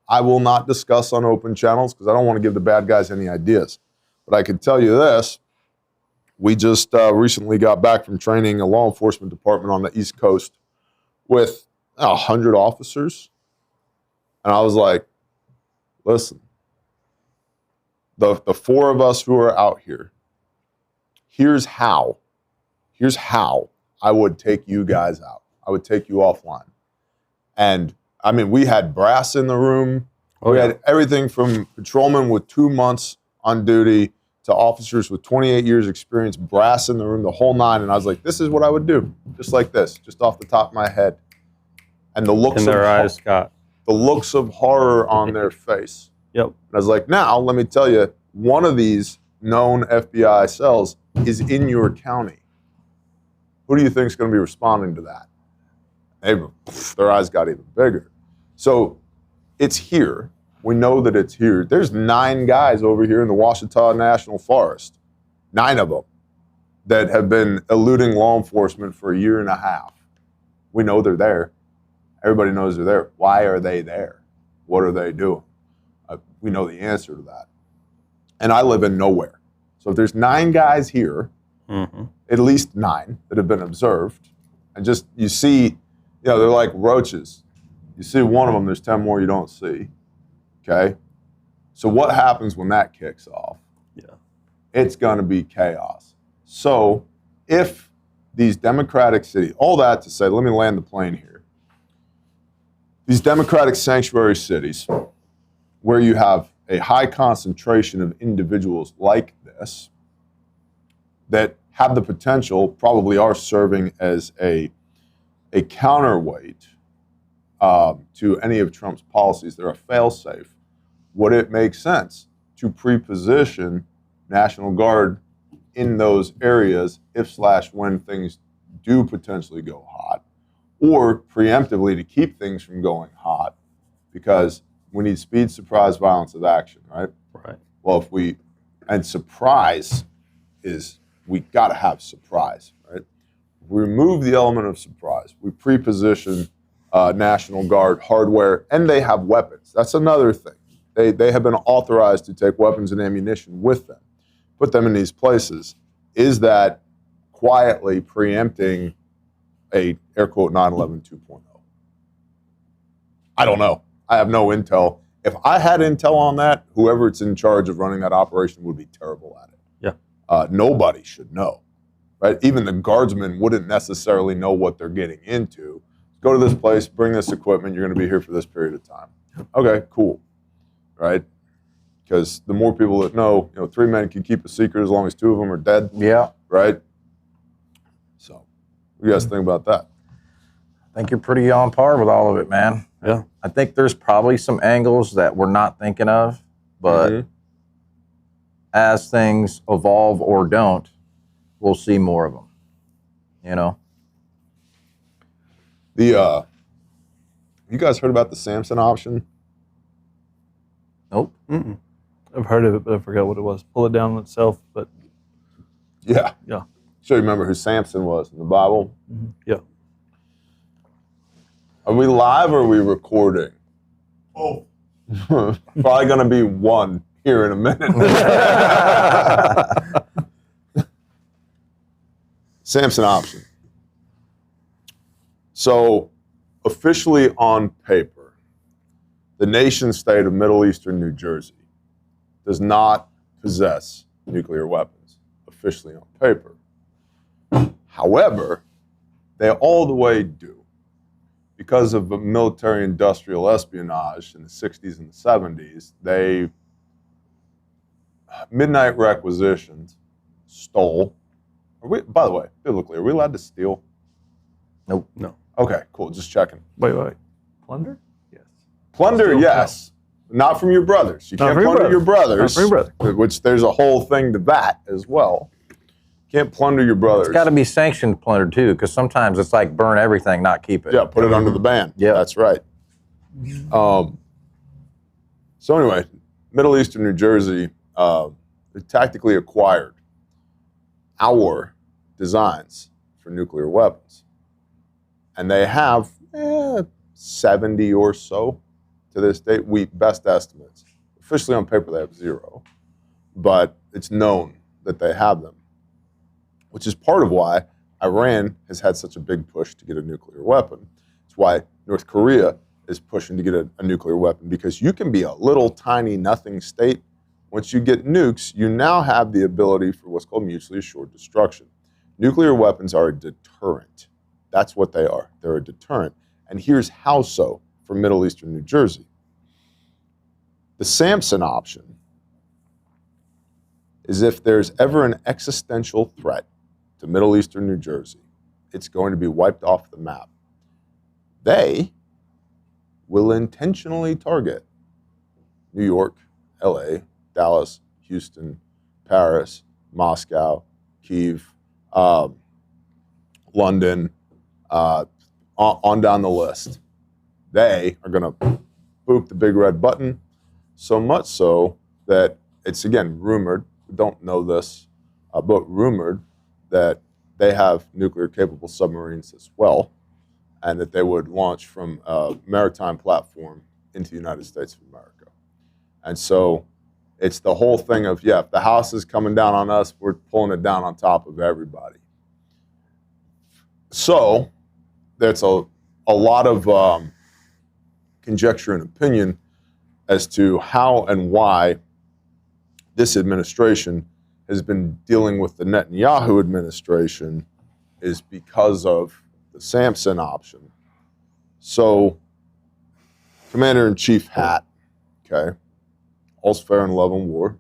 I will not discuss on open channels because I don't want to give the bad guys any ideas. But I can tell you this. We just recently got back from training a law enforcement department on the East Coast with 100 officers. And I was like, listen, the 4 of us who are out here, here's how I would take you guys out. I would take you offline. And I mean, we had brass in the room. We had everything from patrolmen with 2 months on duty to officers with 28 years experience, brass in the room, the whole 9. And I was like, this is what I would do, just like this, just off the top of my head. And the looks In their eyes, Scott. The looks of horror on their face. Yep. And I was like, now, let me tell you, one of these known FBI cells is in your county. Who do you think is going to be responding to that? Their eyes got even bigger. So it's here. We know that it's here. There's 9 guys over here in the Ouachita National Forest, 9 of them, that have been eluding law enforcement for a year and a half. We know they're there. Everybody knows they're there. Why are they there? What are they doing? We know the answer to that. And I live in nowhere. So if there's 9 guys here, at least 9 that have been observed, and just you see, they're like roaches. You see one of them, there's 10 more you don't see. Okay? So what happens when that kicks off? Yeah. It's going to be chaos. So if these democratic cities, all that to say, let me land the plane here. These democratic sanctuary cities, where you have a high concentration of individuals like this, that have the potential, probably are serving as a counterweight to any of Trump's policies. They're a fail-safe. Would it make sense to pre-position National Guard in those areas if/when things do potentially go hot, or preemptively to keep things from going hot? Because we need speed, surprise, violence of action, right? Right. Well, surprise is, we got to have surprise, right? We remove the element of surprise. We pre-position National Guard hardware, and they have weapons. That's another thing. They have been authorized to take weapons and ammunition with them, put them in these places. Is that quietly preempting a air quote 9/11 2.0? I don't know. I have no intel. If I had intel on that, whoever it's in charge of running that operation would be terrible at it. Yeah. Nobody should know, right? Even the guardsmen wouldn't necessarily know what they're getting into. Go to this place, bring this equipment, you're going to be here for this period of time. Okay, cool, right? Because the more people that know, 3 men can keep a secret as long as 2 of them are dead. Yeah. Right? So, what do you guys think about that? I think you're pretty on par with all of it, man. Yeah. I think there's probably some angles that we're not thinking of, but as things evolve or don't, we'll see more of them. You guys heard about the Samson option? Nope. Mm-mm. I've heard of it, but I forgot what it was. Pull it down on itself, but Yeah. Yeah. Sure, you remember who Samson was in the Bible? Yeah. Are we live or are we recording? Oh, Probably going to be one here in a minute. Samson option. So, officially on paper, the nation state of Middle Eastern New Jersey does not possess nuclear weapons, officially on paper. However, they all the way do. Because of military-industrial espionage in the 60s and the 70s, they midnight requisitioned, stole. By the way, biblically, are we allowed to steal? Nope. No. Okay, cool. Just checking. Wait. Plunder? Yes. Plunder, Steal yes. Not from your brothers. You Not can't from your plunder your brothers. brothers. Not from your brother. Which there's a whole thing to that as well. Can't plunder your brothers. It's got to be sanctioned plunder too, because sometimes it's like burn everything, not keep it. Yeah, put it under the ban. Yeah. That's right. So anyway, Middle Eastern New Jersey, they tactically acquired our designs for nuclear weapons. And they have 70 or so to this date. Best estimates. Officially on paper, they have 0. But it's known that they have them, which is part of why Iran has had such a big push to get a nuclear weapon. It's why North Korea is pushing to get a nuclear weapon, because you can be a little tiny nothing state. Once you get nukes, you now have the ability for what's called mutually assured destruction. Nuclear weapons are a deterrent. That's what they are. They're a deterrent. And here's how so for Middle Eastern New Jersey. The Samson option is if there's ever an existential threat to Middle Eastern New Jersey, it's going to be wiped off the map. They will intentionally target New York, LA, Dallas, Houston, Paris, Moscow, Kyiv, London, on down the list. They are going to boop the big red button, so much so that it's, again, rumored, we don't know this, but rumored that they have nuclear-capable submarines as well, and that they would launch from a maritime platform into the United States of America. And so it's the whole thing of, yeah, if the house is coming down on us, we're pulling it down on top of everybody. So there's a lot of conjecture and opinion as to how and why this administration has been dealing with the Netanyahu administration is because of the Samson option. So, Commander-in-Chief hat, okay, all's fair in love and war,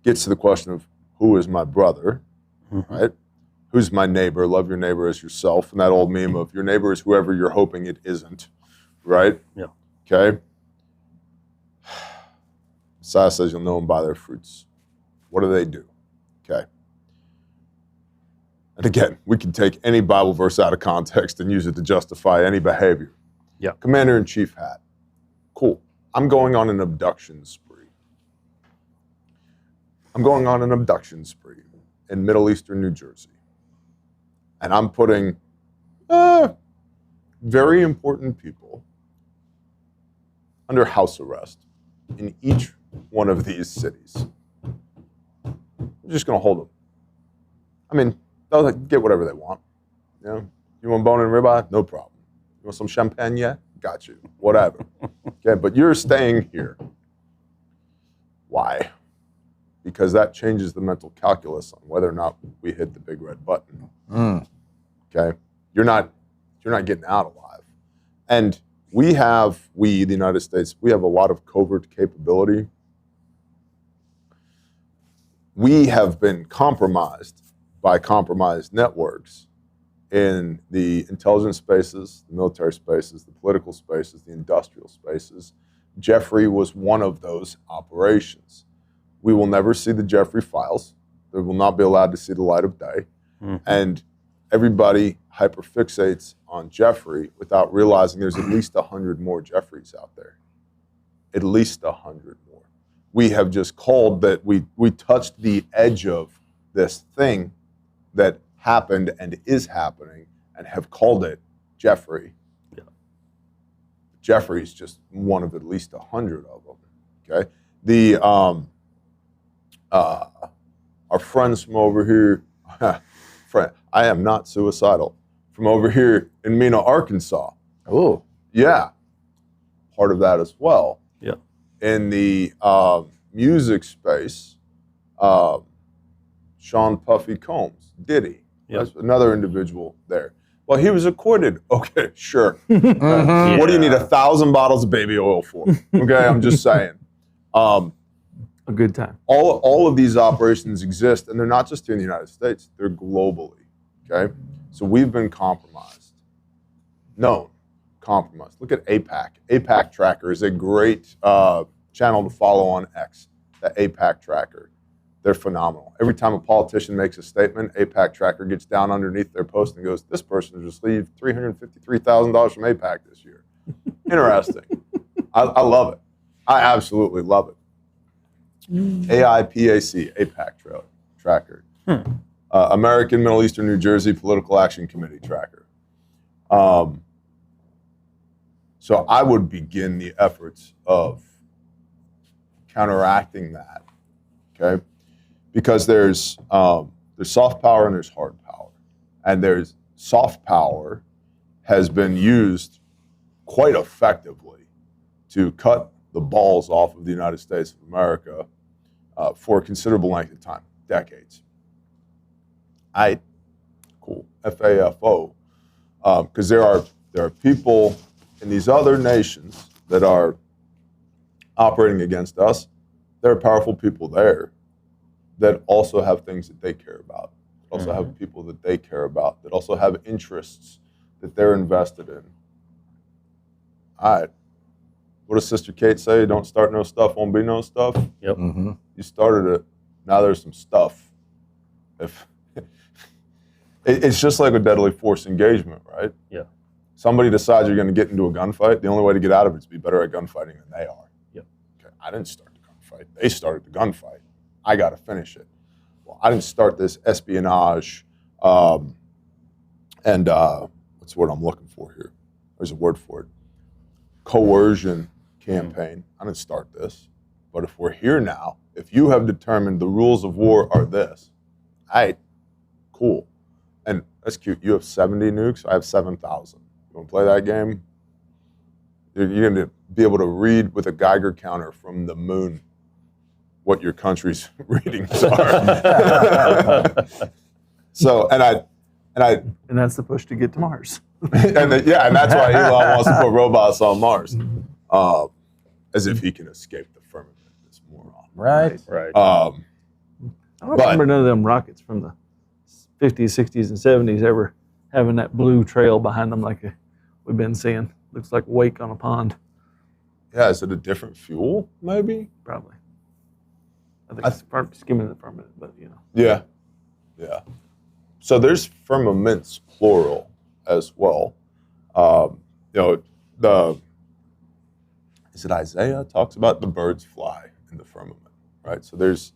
gets to the question of who is my brother, right? Who's my neighbor? Love your neighbor as yourself. And that old meme of your neighbor is whoever you're hoping it isn't, right? Yeah. Okay. Messiah says you'll know them by their fruits. What do? Okay. And again, we can take any Bible verse out of context and use it to justify any behavior. Yeah. Commander-in-Chief hat. Cool. I'm going on an abduction spree. I'm going on an abduction spree in Middle Eastern New Jersey. And I'm putting very important people under house arrest in each one of these cities. I'm just going to hold them. I mean, they'll get whatever they want. You know, you want bone and ribeye? No problem. You want some champagne? Yeah, got you. Whatever. Okay, but you're staying here. Why? Because that changes the mental calculus on whether or not we hit the big red button. Okay, you're not getting out alive. And we, the United States, we have a lot of covert capability. We have been compromised by compromised networks in the intelligence spaces, the military spaces, the political spaces, the industrial spaces. Jeffrey was one of those operations. We will never see the Jeffrey files. They will not be allowed to see the light of day. And everybody hyperfixates on Jeffrey without realizing there's at least 100 more Jeffreys out there. At least 100 more. We have just called that we touched the edge of this thing that happened and is happening and have called it Jeffrey. Yeah. Jeffrey's just one of at least 100 of them. Okay. The our friends from over here, I am not suicidal, from over here in Mena, Arkansas. Oh, yeah, part of that as well. Yeah. In the music space, Sean Puffy Combs, Diddy. Yeah. That's another individual there. Well, he was acquitted. Okay, sure. Mhm. What do you need 1,000 bottles of baby oil for? Okay, I'm just saying. A good time. All of these operations exist, and they're not just here in the United States, they're globally, okay? So we've been compromised, known. compromised. Look at APAC. APAC Tracker is a great channel to follow on X, the APAC Tracker. They're phenomenal. Every time a politician makes a statement, APAC Tracker gets down underneath their post and goes, this person has received $353,000 from APAC this year. Interesting. I love it. I absolutely love it. AIPAC, APAC Tracker. American Middle Eastern New Jersey Political Action Committee Tracker. So I would begin the efforts of counteracting that, okay? Because there's soft power and there's hard power. And there's soft power has been used quite effectively to cut the balls off of the United States of America for a considerable length of time, decades. Cool, FAFO, because there are people in these other nations that are operating against us. There are powerful people there that also have things that they care about, also have people that they care about, that also have interests that they're invested in. All right. What does Sister Kate say? Don't start no stuff, won't be no stuff. Yep. Mm-hmm. You started it. Now there's some stuff. It's just like a deadly force engagement, right? Yeah. Somebody decides you're going to get into a gunfight. The only way to get out of it is to be better at gunfighting than they are. Yep. Okay. I didn't start the gunfight. They started the gunfight. I got to finish it. Well, I didn't start this espionage and what's the word I'm looking for here? There's a word for it. Coercion campaign. I didn't start this. But if we're here now, if you have determined the rules of war are this, all right, cool. And that's cute. You have 70 nukes. I have 7,000. You want to play that game? You're going to be able to read with a Geiger counter from the moon what your country's readings are. So, and that's the push to get to Mars. and that's why Elon wants to put robots on Mars, as if he can escape the firmament. This moron. Right. Right. I don't remember none of them rockets from the 50s, 60s, and 70s ever having that blue trail behind them like we've been seeing. Looks like a wake on a pond. Yeah, is it a different fuel, maybe? Probably. I think it's skimming the firmament, but you know. Yeah, yeah. So there's firmaments, plural, as well. Is it Isaiah talks about the birds fly in the firmament, right? So there's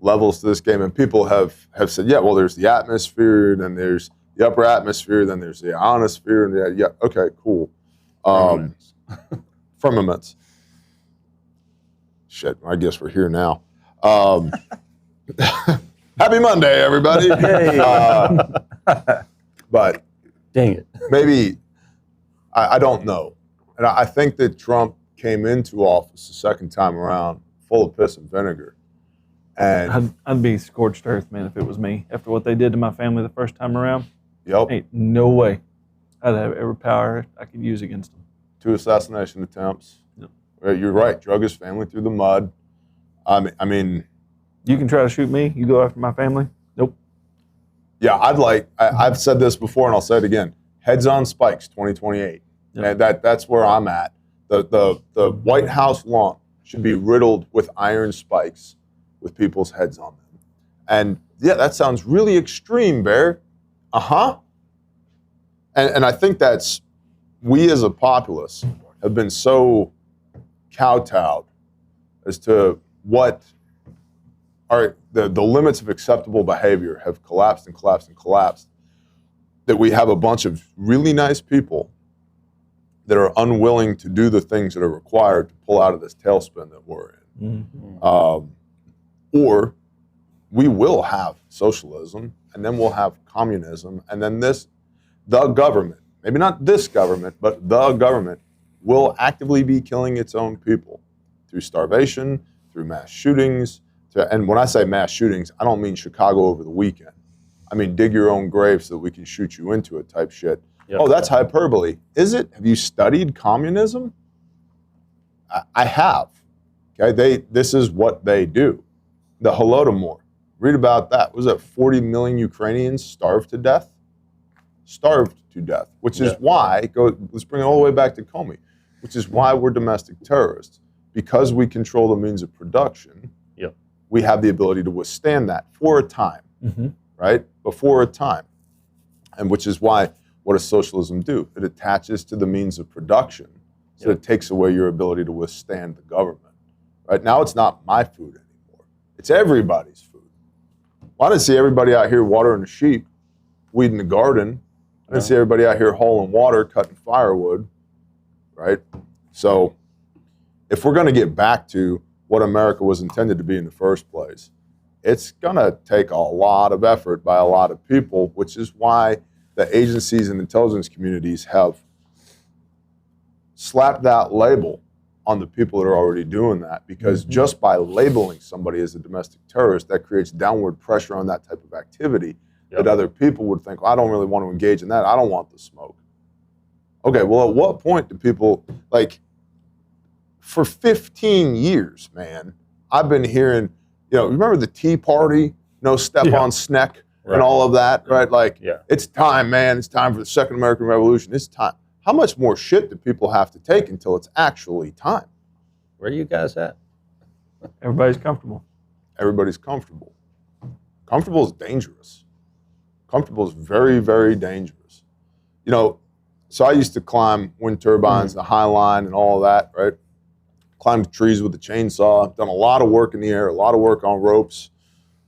levels to this game, and people have said, yeah, well, there's the atmosphere, then there's the upper atmosphere, then there's the ionosphere, and okay, cool. Firmaments. Shit, I guess we're here now. Happy Monday, everybody. But dang it. Maybe, I don't know. And I think that Trump came into office the second time around full of piss and vinegar. And I'd be scorched earth, man, if it was me. After what they did to my family the first time around, yep, ain't no way I'd have every power I could use against them. 2 assassination attempts. Yep. You're right, drug his family through the mud. I mean, you can try to shoot me, you go after my family? Nope. Yeah, I've said this before and I'll say it again. Heads on spikes 2028. Yep. And that's where I'm at. The White House lawn should be riddled with iron spikes with people's heads on them. And yeah, that sounds really extreme, Bear. Uh-huh. And I think that's, we as a populace have been so kowtowed as to what are the limits of acceptable behavior have collapsed and collapsed and collapsed, that we have a bunch of really nice people that are unwilling to do the things that are required to pull out of this tailspin that we're in. Mm-hmm. Or we will have socialism, and then we'll have communism, and then the government, maybe not this government, but the government will actively be killing its own people through starvation, through mass shootings. And when I say mass shootings, I don't mean Chicago over the weekend. I mean dig your own grave so that we can shoot you into it type shit. Yep. Oh, that's hyperbole. Is it? Have you studied communism? I have. Okay, this is what they do. The Holodomor. Read about that. Was that 40 million Ukrainians starved to death? starved to death, which is why, let's bring it all the way back to Comey, which is why we're domestic terrorists. Because we control the means of production, we have the ability to withstand that for a time, right? But for a time. And which is why, what does socialism do? It attaches to the means of production, so it takes away your ability to withstand the government. Right now, it's not my food anymore. It's everybody's food. Well, I didn't see everybody out here watering the sheep, weeding the garden. I didn't see everybody out here hauling water, cutting firewood, right? So if we're going to get back to what America was intended to be in the first place, it's going to take a lot of effort by a lot of people, which is why the agencies and intelligence communities have slapped that label on the people that are already doing that, because just by labeling somebody as a domestic terrorist, that creates downward pressure on that type of activity that other people would think, well, I don't really want to engage in that. I don't want the smoke. Okay, well, at what point do people, like, for 15 years, man, I've been hearing, remember the Tea Party, no step on Sneck and all of that, right? Like, it's time, man. It's time for the Second American Revolution. It's time. How much more shit do people have to take until it's actually time? Where are you guys at? Everybody's comfortable. Everybody's comfortable. Comfortable is dangerous. Comfortable is very, very dangerous. So I used to climb wind turbines, the High Line and all of that, right? Climbed trees with a chainsaw. I've done a lot of work in the air, a lot of work on ropes,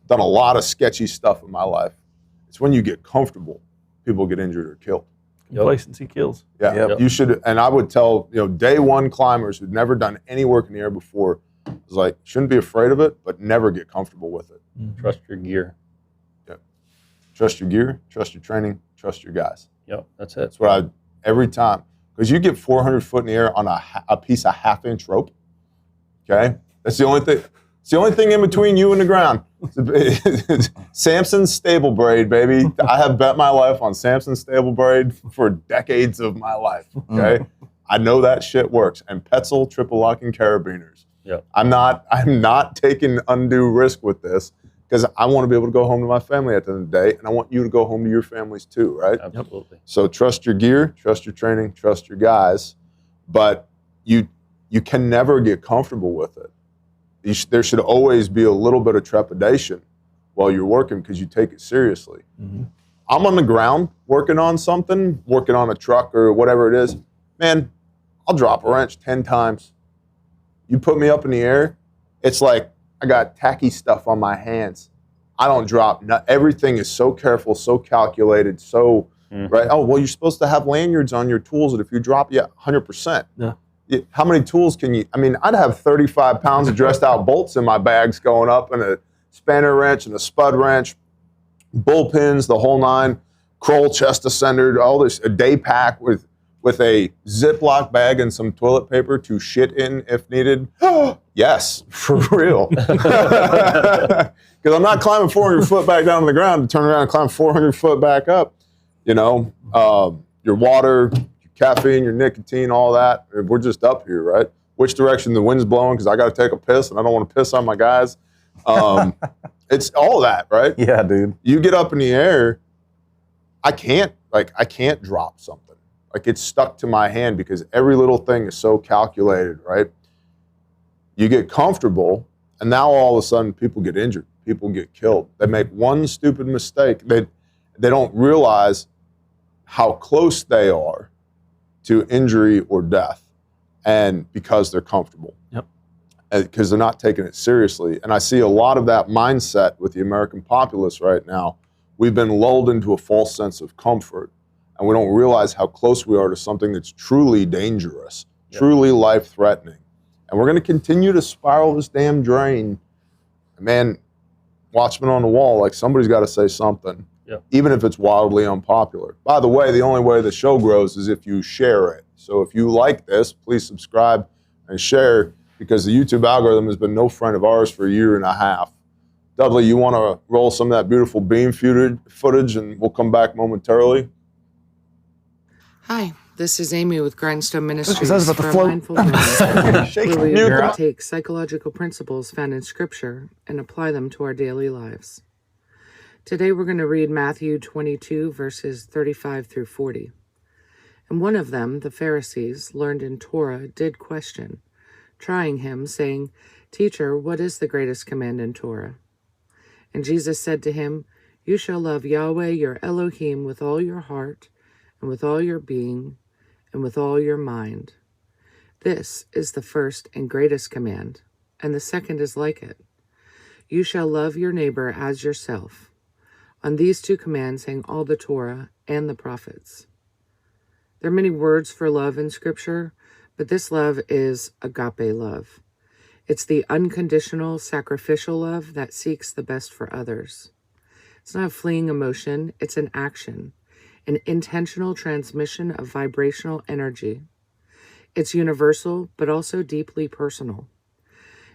done a lot of sketchy stuff in my life. It's when you get comfortable, people get injured or killed. Complacency kills. Yeah, you should, and I would tell, day one climbers who'd never done any work in the air before, it's like, shouldn't be afraid of it, but never get comfortable with it. Trust your gear. Trust your gear, trust your training, trust your guys. That's it. That's what every time. Because you get 400 foot in the air on a piece of half-inch rope, okay? That's the only thing. It's the only thing in between you and the ground. Samson's stable braid, baby. I have bet my life on Samson's stable braid for decades of my life, okay? I know that shit works. And Petzl triple locking carabiners. I'm not taking undue risk with this, because I want to be able to go home to my family at the end of the day, and I want you to go home to your families too, right? Absolutely. So trust your gear, trust your training, trust your guys, but you can never get comfortable with it. There should always be a little bit of trepidation while you're working, because you take it seriously. I'm on the ground working on something, working on a truck or whatever it is, man, I'll drop a wrench 10 times. You put me up in the air, it's like I got tacky stuff on my hands. I don't drop. Everything is so careful, so calculated, so, right? Oh, well, you're supposed to have lanyards on your tools that if you drop, 100%. How many tools can you, I'd have 35 pounds of dressed out bolts in my bags going up, and a spanner wrench and a spud wrench, bullpins, the whole nine, Kroll chest ascender, all this, a day pack with a Ziploc bag and some toilet paper to shit in if needed. Yes, for real. Because I'm not climbing 400 foot back down to the ground to turn around and climb 400 foot back up. Your water, your caffeine, your nicotine, all that. We're just up here, right? Which direction the wind's blowing, because I got to take a piss and I don't want to piss on my guys. It's all that, right? Yeah, dude. You get up in the air, I can't drop something. Like, it's stuck to my hand because every little thing is so calculated, right? You get comfortable, and now all of a sudden people get injured. People get killed. They make one stupid mistake. They don't realize how close they are to injury or death, and because they're comfortable. Because they're not taking it seriously. And I see a lot of that mindset with the American populace right now. We've been lulled into a false sense of comfort, and we don't realize how close we are to something that's truly dangerous, truly life-threatening. And we're going to continue to spiral this damn drain. Man, watchman on the wall, like, somebody's got to say something, even if it's wildly unpopular. By the way, the only way the show grows is if you share it. So if you like this, please subscribe and share, because the YouTube algorithm has been no friend of ours for a year and a half. Dudley, you want to roll some of that beautiful beam footage, and we'll come back momentarily? Hi, this is Amy with Grindstone Ministries I was about to for float. Mindfulness, where we Mute take psychological principles found in Scripture and apply them to our daily lives. Today we're going to read Matthew 22, verses 35 through 40. And one of them, the Pharisees, learned in Torah, did question, trying him, saying, Teacher, what is the greatest command in Torah? And Jesus said to him, You shall love Yahweh your Elohim with all your heart, and with all your being, and with all your mind. This is the first and greatest command, and the second is like it. You shall love your neighbor as yourself. On these two commands hang all the Torah and the prophets. There are many words for love in Scripture, but this love is agape love. It's the unconditional, sacrificial love that seeks the best for others. It's not a fleeting emotion, it's an action, an intentional transmission of vibrational energy. It's universal, but also deeply personal.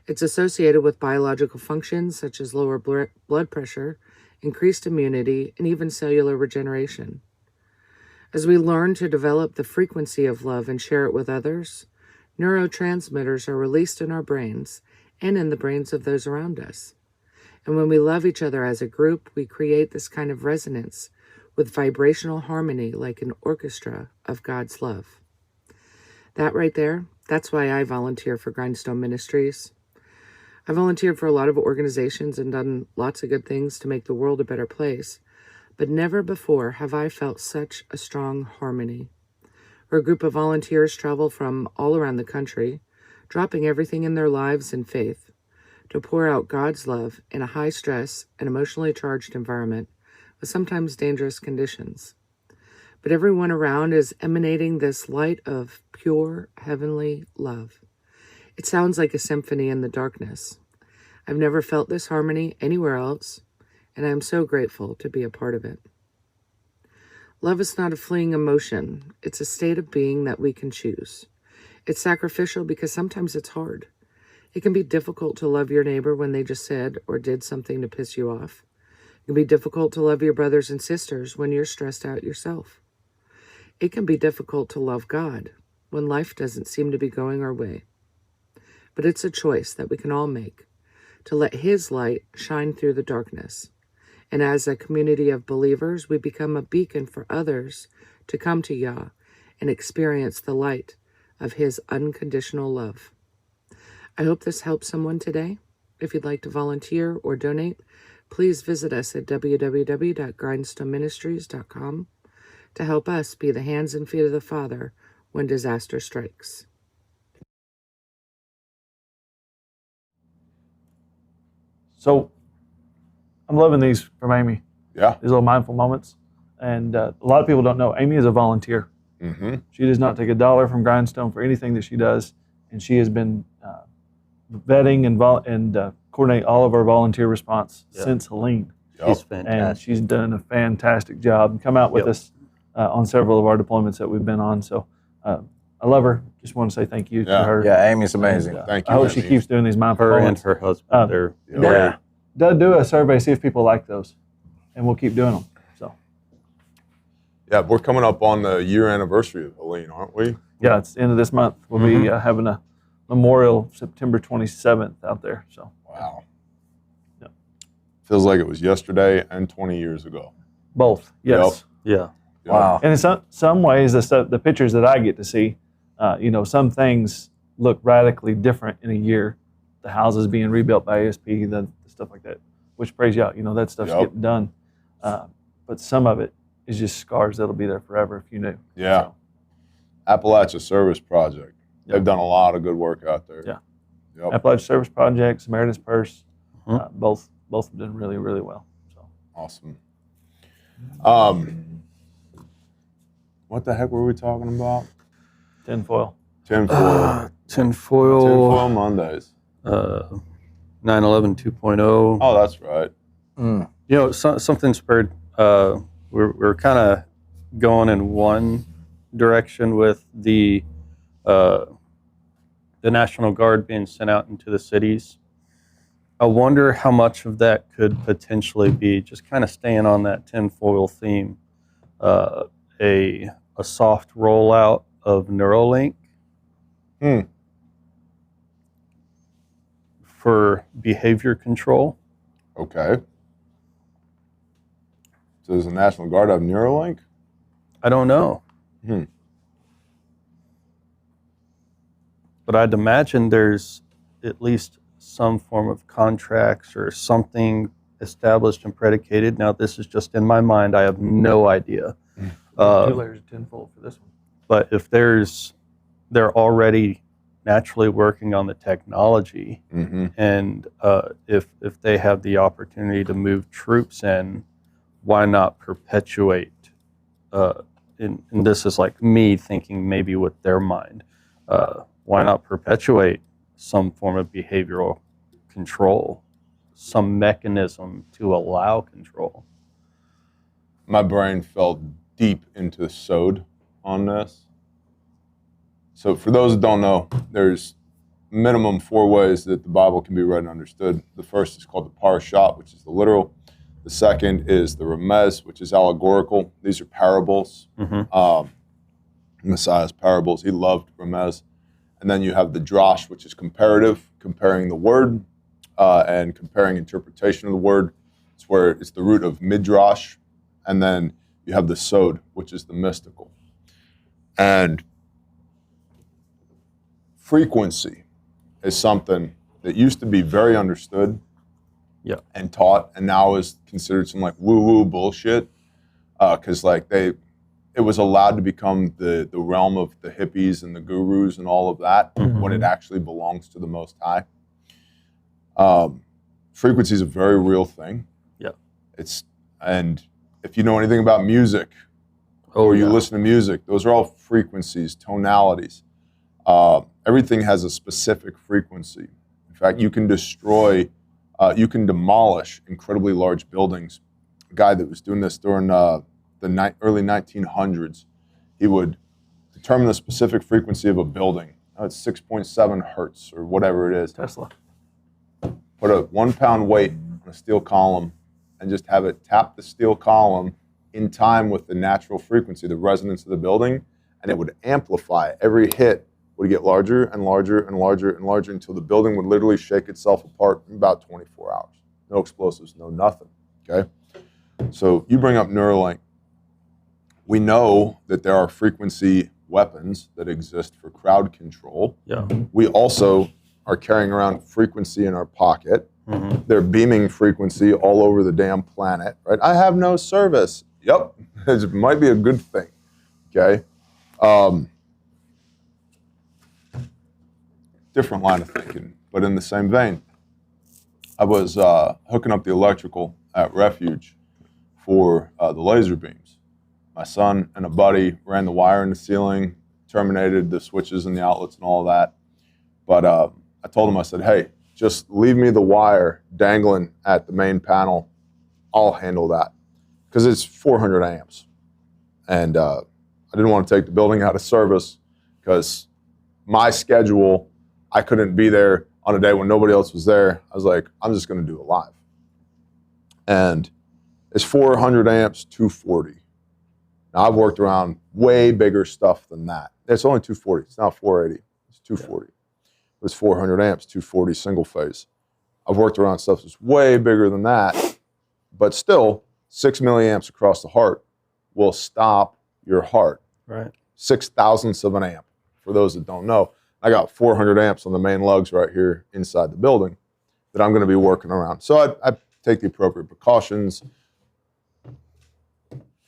It's associated with biological functions such as lower blood pressure, increased immunity, and even cellular regeneration. As we learn to develop the frequency of love and share it with others, neurotransmitters are released in our brains and in the brains of those around us. And when we love each other as a group, we create this kind of resonance with vibrational harmony like an orchestra of God's love. That right there, that's why I volunteer for Grindstone Ministries. I volunteered for a lot of organizations and done lots of good things to make the world a better place, but never before have I felt such a strong harmony. Where a group of volunteers travel from all around the country, dropping everything in their lives and faith, to pour out God's love in a high-stress and emotionally charged environment with sometimes dangerous conditions. But everyone around is emanating this light of pure, heavenly love. It sounds like a symphony in the darkness. I've never felt this harmony anywhere else, and I'm so grateful to be a part of it. Love is not a fleeting emotion. It's a state of being that we can choose. It's sacrificial because sometimes it's hard. It can be difficult to love your neighbor when they just said or did something to piss you off. It can be difficult to love your brothers and sisters when you're stressed out yourself. It can be difficult to love God when life doesn't seem to be going our way. But it's a choice that we can all make to let His light shine through the darkness. And as a community of believers, we become a beacon for others to come to Yah and experience the light of His unconditional love. I hope this helps someone today. If you'd like to volunteer or donate, please visit us at www.grindstoneministries.com to help us be the hands and feet of the Father when disaster strikes. So I'm loving these from Amy. Yeah. These little mindful moments. And a lot of people don't know, Amy is a volunteer. Mm-hmm. She does not take $1 from Grindstone for anything that she does. And she has been vetting and coordinate all of our volunteer response since Helene. She's fantastic. And she's done a fantastic job. Come out with us on several of our deployments that we've been on. So I love her. Just want to say thank you to her. Yeah, Amy's amazing. And, Thank you. I hope she keeps doing these mindful Her and moments. her husband, they're Yeah. Do a survey, see if people like those, and we'll keep doing them. So. Yeah, we're coming up on the year anniversary of Helene, aren't we? Yeah, it's the end of this month. We'll be having a memorial September 27th out there. So. Wow. Yep. Feels like it was yesterday and 20 years ago. Both, yes. Yeah. Yep. Wow. And in some ways, the pictures that I get to see, some things look radically different in a year. The houses being rebuilt by ASP, the stuff like that, which praise you out, that stuff's getting done. But some of it is just scars that'll be there forever if you knew. Yeah. So, Appalachia Service Project. They've done a lot of good work out there. Yeah. Yep. Appalachia Service Project, Samaritan's Purse, both have done really, really well. So. Awesome. What the heck were we talking about? Tinfoil. Tinfoil. Tinfoil. Tinfoil Mondays. 9/11 2.0. Oh, that's right. Something spurred. We're kind of going in one direction with the National Guard being sent out into the cities. I wonder how much of that could potentially be just kind of staying on that tinfoil theme. A soft rollout of Neuralink for behavior control. Okay. Does the National Guard have Neuralink? I don't know. But I'd imagine there's at least some form of contracts or something established and predicated. Now, this is just in my mind. I have no idea. 2 layers of tinfoil for this one. But if they're already naturally working on the technology, and if they have the opportunity to move troops in, why not perpetuate? And this is like me thinking maybe with their mind. Why not perpetuate some form of behavioral control, some mechanism to allow control? My brain fell deep into SOD on this. So for those that don't know, there's minimum 4 ways that the Bible can be read and understood. The first is called the parashat, which is the literal. The second is the remez, which is allegorical. These are parables. Messiah's parables. He loved remez. And then you have the drash, which is comparative, comparing the word and comparing interpretation of the word. It's where it's the root of midrash. And then you have the sod, which is the mystical. And frequency is something that used to be very understood and taught, and now is considered some like woo-woo bullshit, because like it was allowed to become the realm of the hippies and the gurus and all of that, when it actually belongs to the Most High. Frequency is a very real thing. And if you know anything about music, or you listen to music, those are all frequencies, tonalities. Everything has a specific frequency. In fact, you can destroy, you can demolish incredibly large buildings. A guy that was doing this during the early 1900s, he would determine the specific frequency of a building. It's 6.7 hertz or whatever it is. Tesla. Put a 1 pound weight on a steel column and just have it tap the steel column in time with the natural frequency, the resonance of the building, and it would amplify. Every hit would get larger and larger and larger and larger until the building would literally shake itself apart in about 24 hours. No explosives, no nothing, okay? So you bring up Neuralink. We know that there are frequency weapons that exist for crowd control. We also are carrying around frequency in our pocket. They're beaming frequency all over the damn planet, right? I have no service. Yep, it might be a good thing, okay? Different line of thinking, but in the same vein. I was hooking up the electrical at Refuge for the laser beams. My son and a buddy ran the wire in the ceiling, terminated the switches and the outlets and all of that. But I told him, I said, hey, just leave me the wire dangling at the main panel. I'll handle that. Because it's 400 amps. And I didn't want to take the building out of service because my schedule, I couldn't be there on a day when nobody else was there. I was like, I'm just going to do it live. And it's 400 amps, 240. Now, I've worked around way bigger stuff than that. It's only 240. It's not 480. It's 240. It was 400 amps, 240 single phase. I've worked around stuff that's way bigger than that, but still 6 milliamps across the heart will stop your heart. Right. 6,000ths of an amp. For those that don't know, I got 400 amps on the main lugs right here inside the building that I'm going to be working around. So I take the appropriate precautions.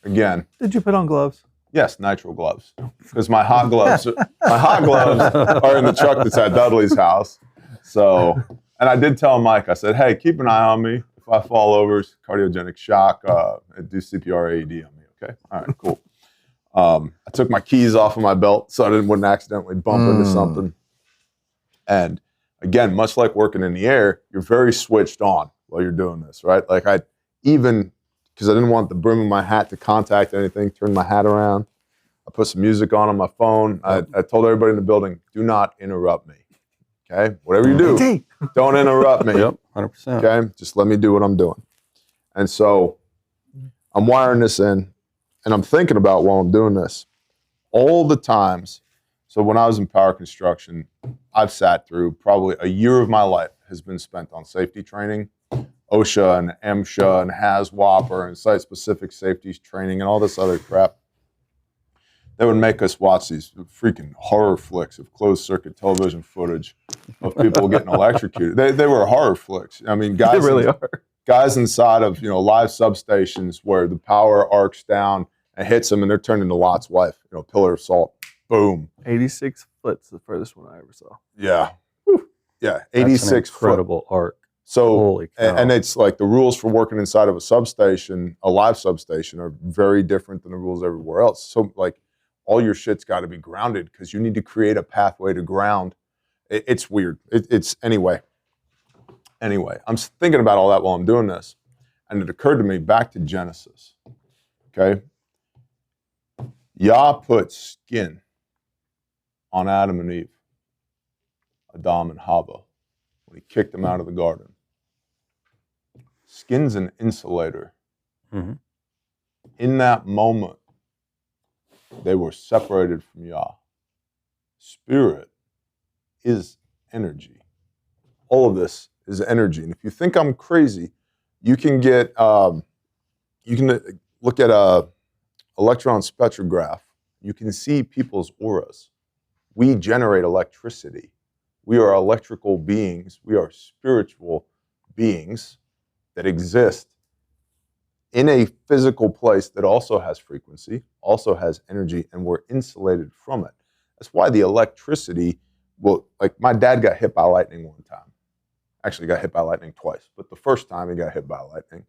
Again. Did you put on gloves? Yes, nitrile gloves, because my hot gloves are in the truck that's at Dudley's house. So, and I did tell Mike, I said, hey, keep an eye on me. If I fall over, cardiogenic shock, do CPR AED on me, okay? All right, cool. I took my keys off of my belt so I wouldn't accidentally bump into something. And again, much like working in the air, you're very switched on while you're doing this, right? Like because I didn't want the brim of my hat to contact anything, turned my hat around. I put some music on my phone. I told everybody in the building, do not interrupt me, okay? Whatever you do, don't interrupt me. Yep, 100%. Okay, just let me do what I'm doing. And so I'm wiring this in, and I'm thinking about while I'm doing this, all the times. So when I was in power construction, I've sat through probably a year of my life has been spent on safety training, OSHA and MSHA and HAZWOPER and site-specific safety training and all this other crap. They would make us watch these freaking horror flicks of closed-circuit television footage of people getting electrocuted. They were horror flicks. I mean, guys, They really are. Guys inside of live substations where the power arcs down and hits them, and they're turned into Lot's wife. Pillar of salt. Boom. 86 foot's the furthest one I ever saw. Yeah. Yeah. That's an 86 foot. incredible arc. So, Holy cow. and it's like the rules for working inside of a substation, a live substation, are very different than the rules everywhere else. So, like, all your shit's got to be grounded because you need to create a pathway to ground. It's weird. It's anyway. Anyway, I'm thinking about all that while I'm doing this, and it occurred to me back to Genesis. Okay, Yah put skin on Adam and Eve, Adam and Hava, when he kicked them out of the garden. Skin's an insulator. Mm-hmm. In that moment, they were separated from Yah. Spirit is energy. All of this is energy. And if you think I'm crazy, you can get, you can look at a electron spectrograph. You can see people's auras. We generate electricity. We are electrical beings. We are spiritual beings that exist in a physical place that also has frequency, also has energy, and we're insulated from it. That's why the electricity like my dad got hit by lightning one time. Actually got hit by lightning twice, but the first time he got hit by lightning,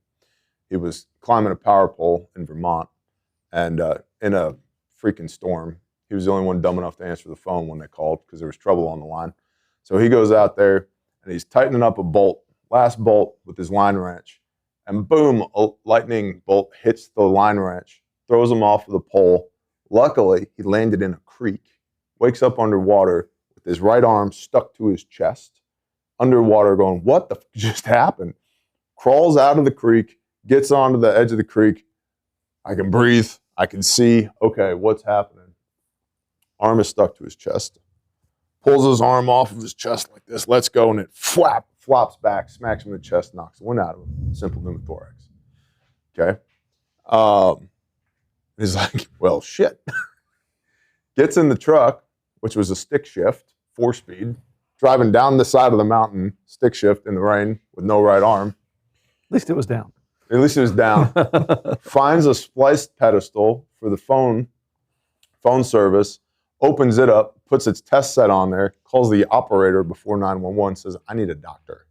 he was climbing a power pole in Vermont, and in a freaking storm. He was the only one dumb enough to answer the phone when they called because there was trouble on the line. So he goes out there and he's tightening up a bolt, last bolt with his line wrench, and boom, a lightning bolt hits the line wrench, throws him off of the pole. Luckily, he landed in a creek, wakes up underwater with his right arm stuck to his chest, underwater going, what the just happened? Crawls out of the creek, gets onto the edge of the creek. I can breathe. I can see. Okay, what's happening? Arm is stuck to his chest. Pulls his arm off of his chest like this. Let's go. And it flops back, smacks him in the chest, knocks the wind out of him. Simple pneumothorax. Okay. He's like, well, shit. Gets in the truck, which was a stick shift, 4-speed, driving down the side of the mountain, stick shift in the rain with no right arm. At least it was down. At least it was down. Finds a spliced pedestal for the phone service, opens it up, puts its test set on there, calls the operator before 911, says, I need a doctor.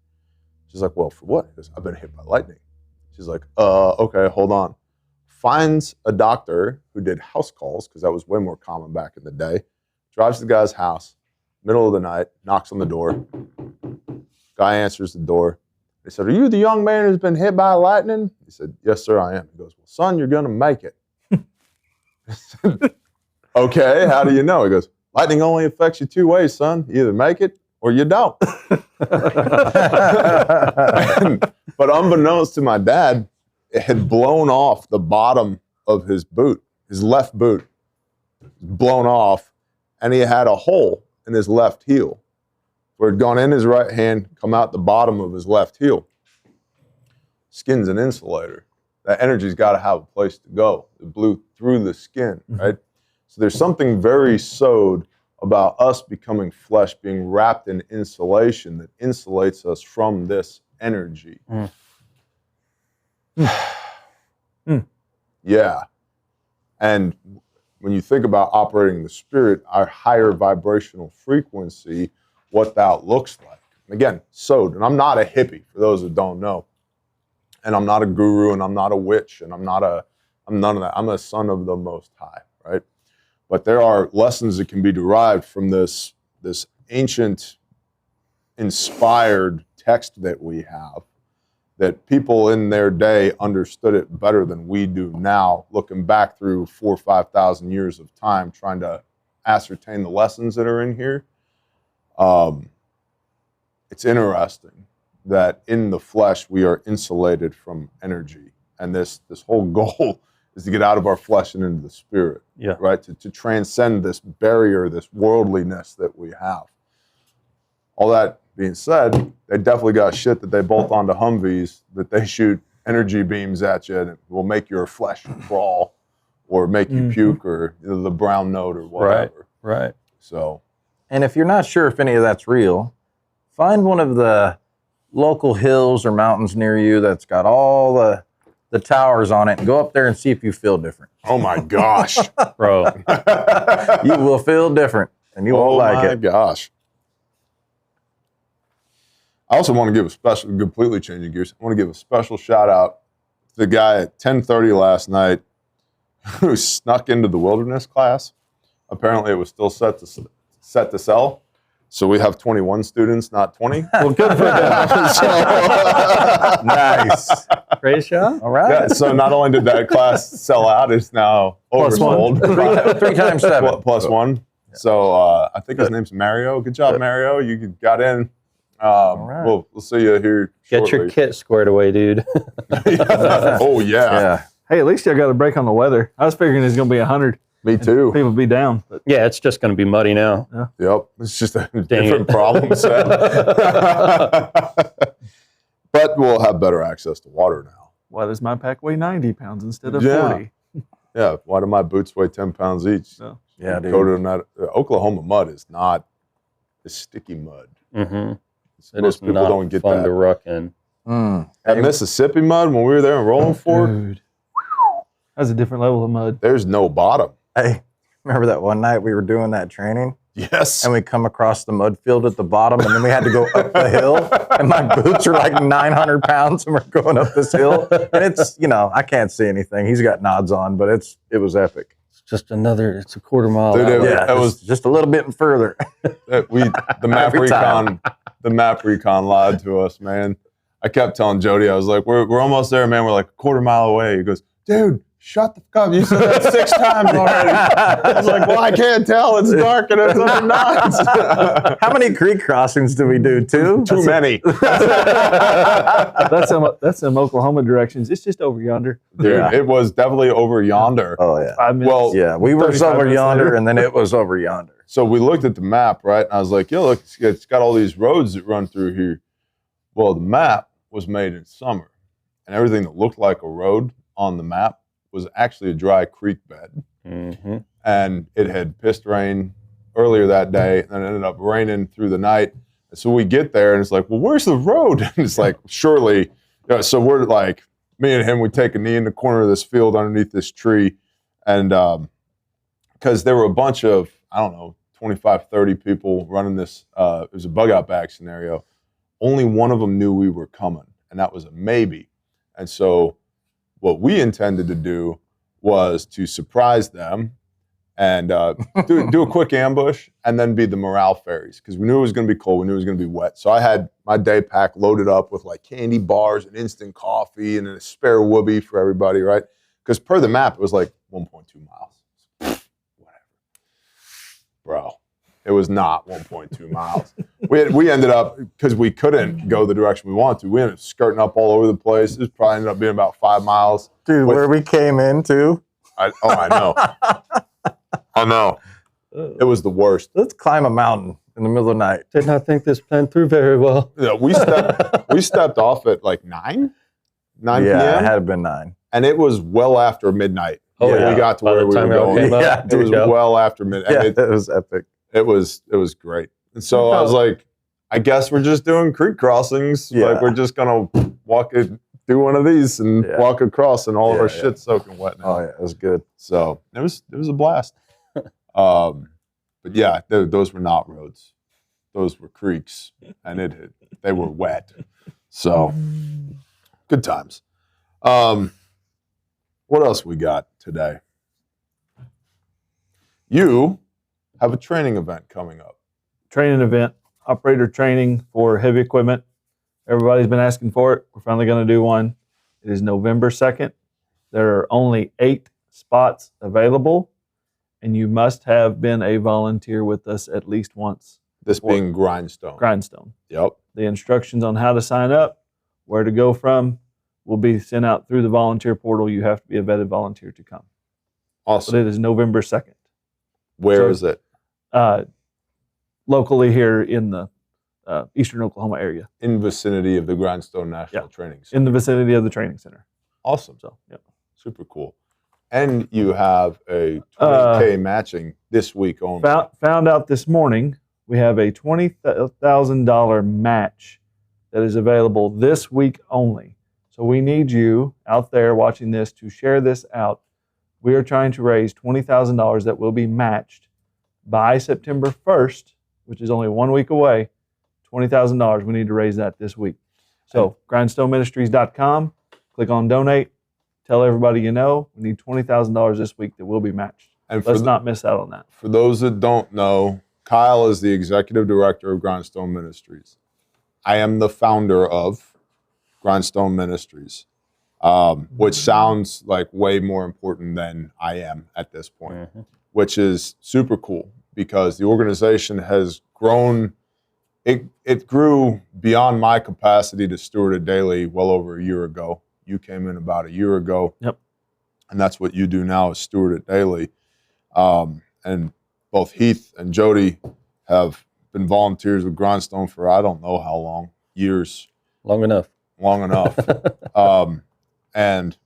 She's like, well, for what? He goes, I've been hit by lightning. She's like, okay, hold on. Finds a doctor who did house calls, because that was way more common back in the day, drives to the guy's house, middle of the night, knocks on the door. Guy answers the door. They said, are you the young man who's been hit by lightning? He said, yes, sir, I am. He goes, well, son, you're going to make it. I said, okay, how do you know? He goes, lightning only affects you 2 ways, son. You either make it or you don't. But unbeknownst to my dad, it had blown off the bottom of his boot, his left boot, blown off, and he had a hole in his left heel where it had gone in his right hand, come out the bottom of his left heel. Skin's an insulator. That energy's got to have a place to go. It blew through the skin, right? So there's something very sewed about us becoming flesh, being wrapped in insulation that insulates us from this energy. Yeah. And when you think about operating the spirit, our higher vibrational frequency, what that looks like. Again, sewed. And I'm not a hippie, for those that don't know. And I'm not a guru, and I'm not a witch, and I'm none of that. I'm a son of the Most High, right? But there are lessons that can be derived from this ancient, inspired text that we have, that people in their day understood it better than we do now, looking back through 4,000 or 5,000 years of time, trying to ascertain the lessons that are in here. It's interesting that in the flesh we are insulated from energy, and this whole goal is to get out of our flesh and into the spirit, right? To transcend this barrier, this worldliness that we have. All that being said, they definitely got shit that they bolt onto Humvees that they shoot energy beams at you and it will make your flesh crawl or make you puke or the brown note or whatever. Right. So, And if you're not sure if any of that's real, find one of the local hills or mountains near you that's got all the towers on it and go up there and see if you feel different. oh my gosh. Bro. You will feel different and you won't like Oh my it. gosh. I also want to give a special, completely changing gears, I want to give a special shout out to the guy at 10:30 last night who snuck into the wilderness class. Apparently it was still set to sell. So we have 21 students, not 20. Well, good for them. Nice. Great shot. All right. Yeah, so not only did that class sell out, it's now Plus one. oversold. Three times seven. Plus one. So I think his name's Mario. Good job, Mario. You got in. right. We'll see you here Get shortly. your kit squared away, dude. Oh, yeah. Yeah. Hey, at least y'all got a break on the weather. I was figuring it's going to be 100. Me too. People be down. But Yeah, it's just going to be muddy now. Yep. It's just a Dang different it. problem set. But we'll have better access to water now. why does my pack weigh 90 pounds instead of Yeah. 40? Yeah. Why do my boots weigh 10 pounds each? So, Yeah, dude. Go to that. Oklahoma mud is not the sticky mud. Mm-hmm. It Most is people not don't get fun that. to ruck in. That Mississippi mud when we were there in Rolling Fork, dude, that's a different level of mud. there's no bottom. Hey, remember that one night we were doing that training Yes. and we come across the mud field at the bottom and then we had to go up the hill and my boots are like 900 pounds and we're going up this hill and it's, I can't see anything. He's got nods on, but it was epic. It's a quarter mile. Dude, that way. Yeah, That was- just a little bit further. The map Every time. recon lied to us, man. I kept telling Jody, I was like, we're almost there, man. We're like a quarter mile away. He goes, dude, shut the fuck up. You said that 6 times already. I was like, well, I can't tell. It's dark and it's under nines. How many creek crossings do we do? Two? Too many. That's some Oklahoma directions. It's just over yonder. Dude, Yeah. it was definitely over yonder. Oh, yeah. 5 minutes. Well, Yeah, we were 35 over minutes yonder later. and then it was over yonder. So we looked at the map, right? And I was like, yeah, look, it's got all these roads that run through here. Well, the map was made in summer, and everything that looked like a road on the map was actually a dry creek bed. Mm-hmm. And it had pissed rain earlier that day, and it ended up raining through the night. And so we get there, and it's like, well, where's the road? And it's like, surely. So we're like, me and him, we take a knee in the corner of this field underneath this tree, and because there were a bunch of, I don't know, 25, 30 people running this. It was a bug out bag scenario. Only one of them knew we were coming, and that was a maybe. And so what we intended to do was to surprise them and do a quick ambush and then be the morale fairies because we knew it was going to be cold. We knew it was going to be wet. So I had my day pack loaded up with like candy bars and instant coffee and a spare whoopee for everybody, right? Because per the map, it was like 1.2 miles. Whatever. Bro, it was not 1.2 miles. We ended up, because we couldn't go the direction we wanted to, we ended up skirting up all over the place. It probably ended up being about 5 miles. Dude, With- where we came into, I know. I know. It was the worst. let's climb a mountain in the middle of the night. Did not think this planned through very well. Yeah, we stepped off at like 9 Yeah, p.m. it had been 9. and it was well after midnight. Oh, when yeah. we got to By where the we were time y'all going. came up, Yeah, It was yeah. well after midnight. Yeah, And it was epic. it was great. And so I was like, I guess we're just doing creek crossings. Yeah. Like we're just gonna do one of these and Yeah. walk across, and all of our Yeah, yeah. shit's soaking wet now. Oh, yeah, it was good. So it was a blast. But yeah, those were not roads; those were creeks, and they were wet. So good times. What else we got today? You have a training event coming up. Training event, operator training for heavy equipment. Everybody's been asking for it. We're finally going to do one. It is November 2nd. There are only 8 spots available, and you must have been a volunteer with us at least once. This being Grindstone. Grindstone. Yep. The instructions on how to sign up, where to go from, will be sent out through the volunteer portal. You have to be a vetted volunteer to come. But Awesome. it is November 2nd. Where so- is it? Locally here in the Eastern Oklahoma area, In vicinity of the Grindstone National Training Center. in the vicinity of the training center. Awesome. So, yeah. Super cool. And you have a 20K matching this week only. Found out this morning we have a $20,000 match that is available this week only. So we need you out there watching this to share this out. We are trying to raise $20,000 that will be matched by September 1st, which is only 1 week away. $20,000. We need to raise that this week. So grindstoneministries.com, click on donate. Tell everybody you know. We need $20,000 this week that will be matched. And Let's not miss out on that. For those that don't know, Kyle is the executive director of Grindstone Ministries. I am the founder of Grindstone Ministries, which sounds like way more important than I am at this point, which is super cool because the organization has grown. It grew beyond my capacity to steward it daily well over a year ago. You came in about a year ago. Yep. And that's what you do now is steward it daily. And both Heath and Jody have been volunteers with Grindstone for I don't know how long, years. Long enough. And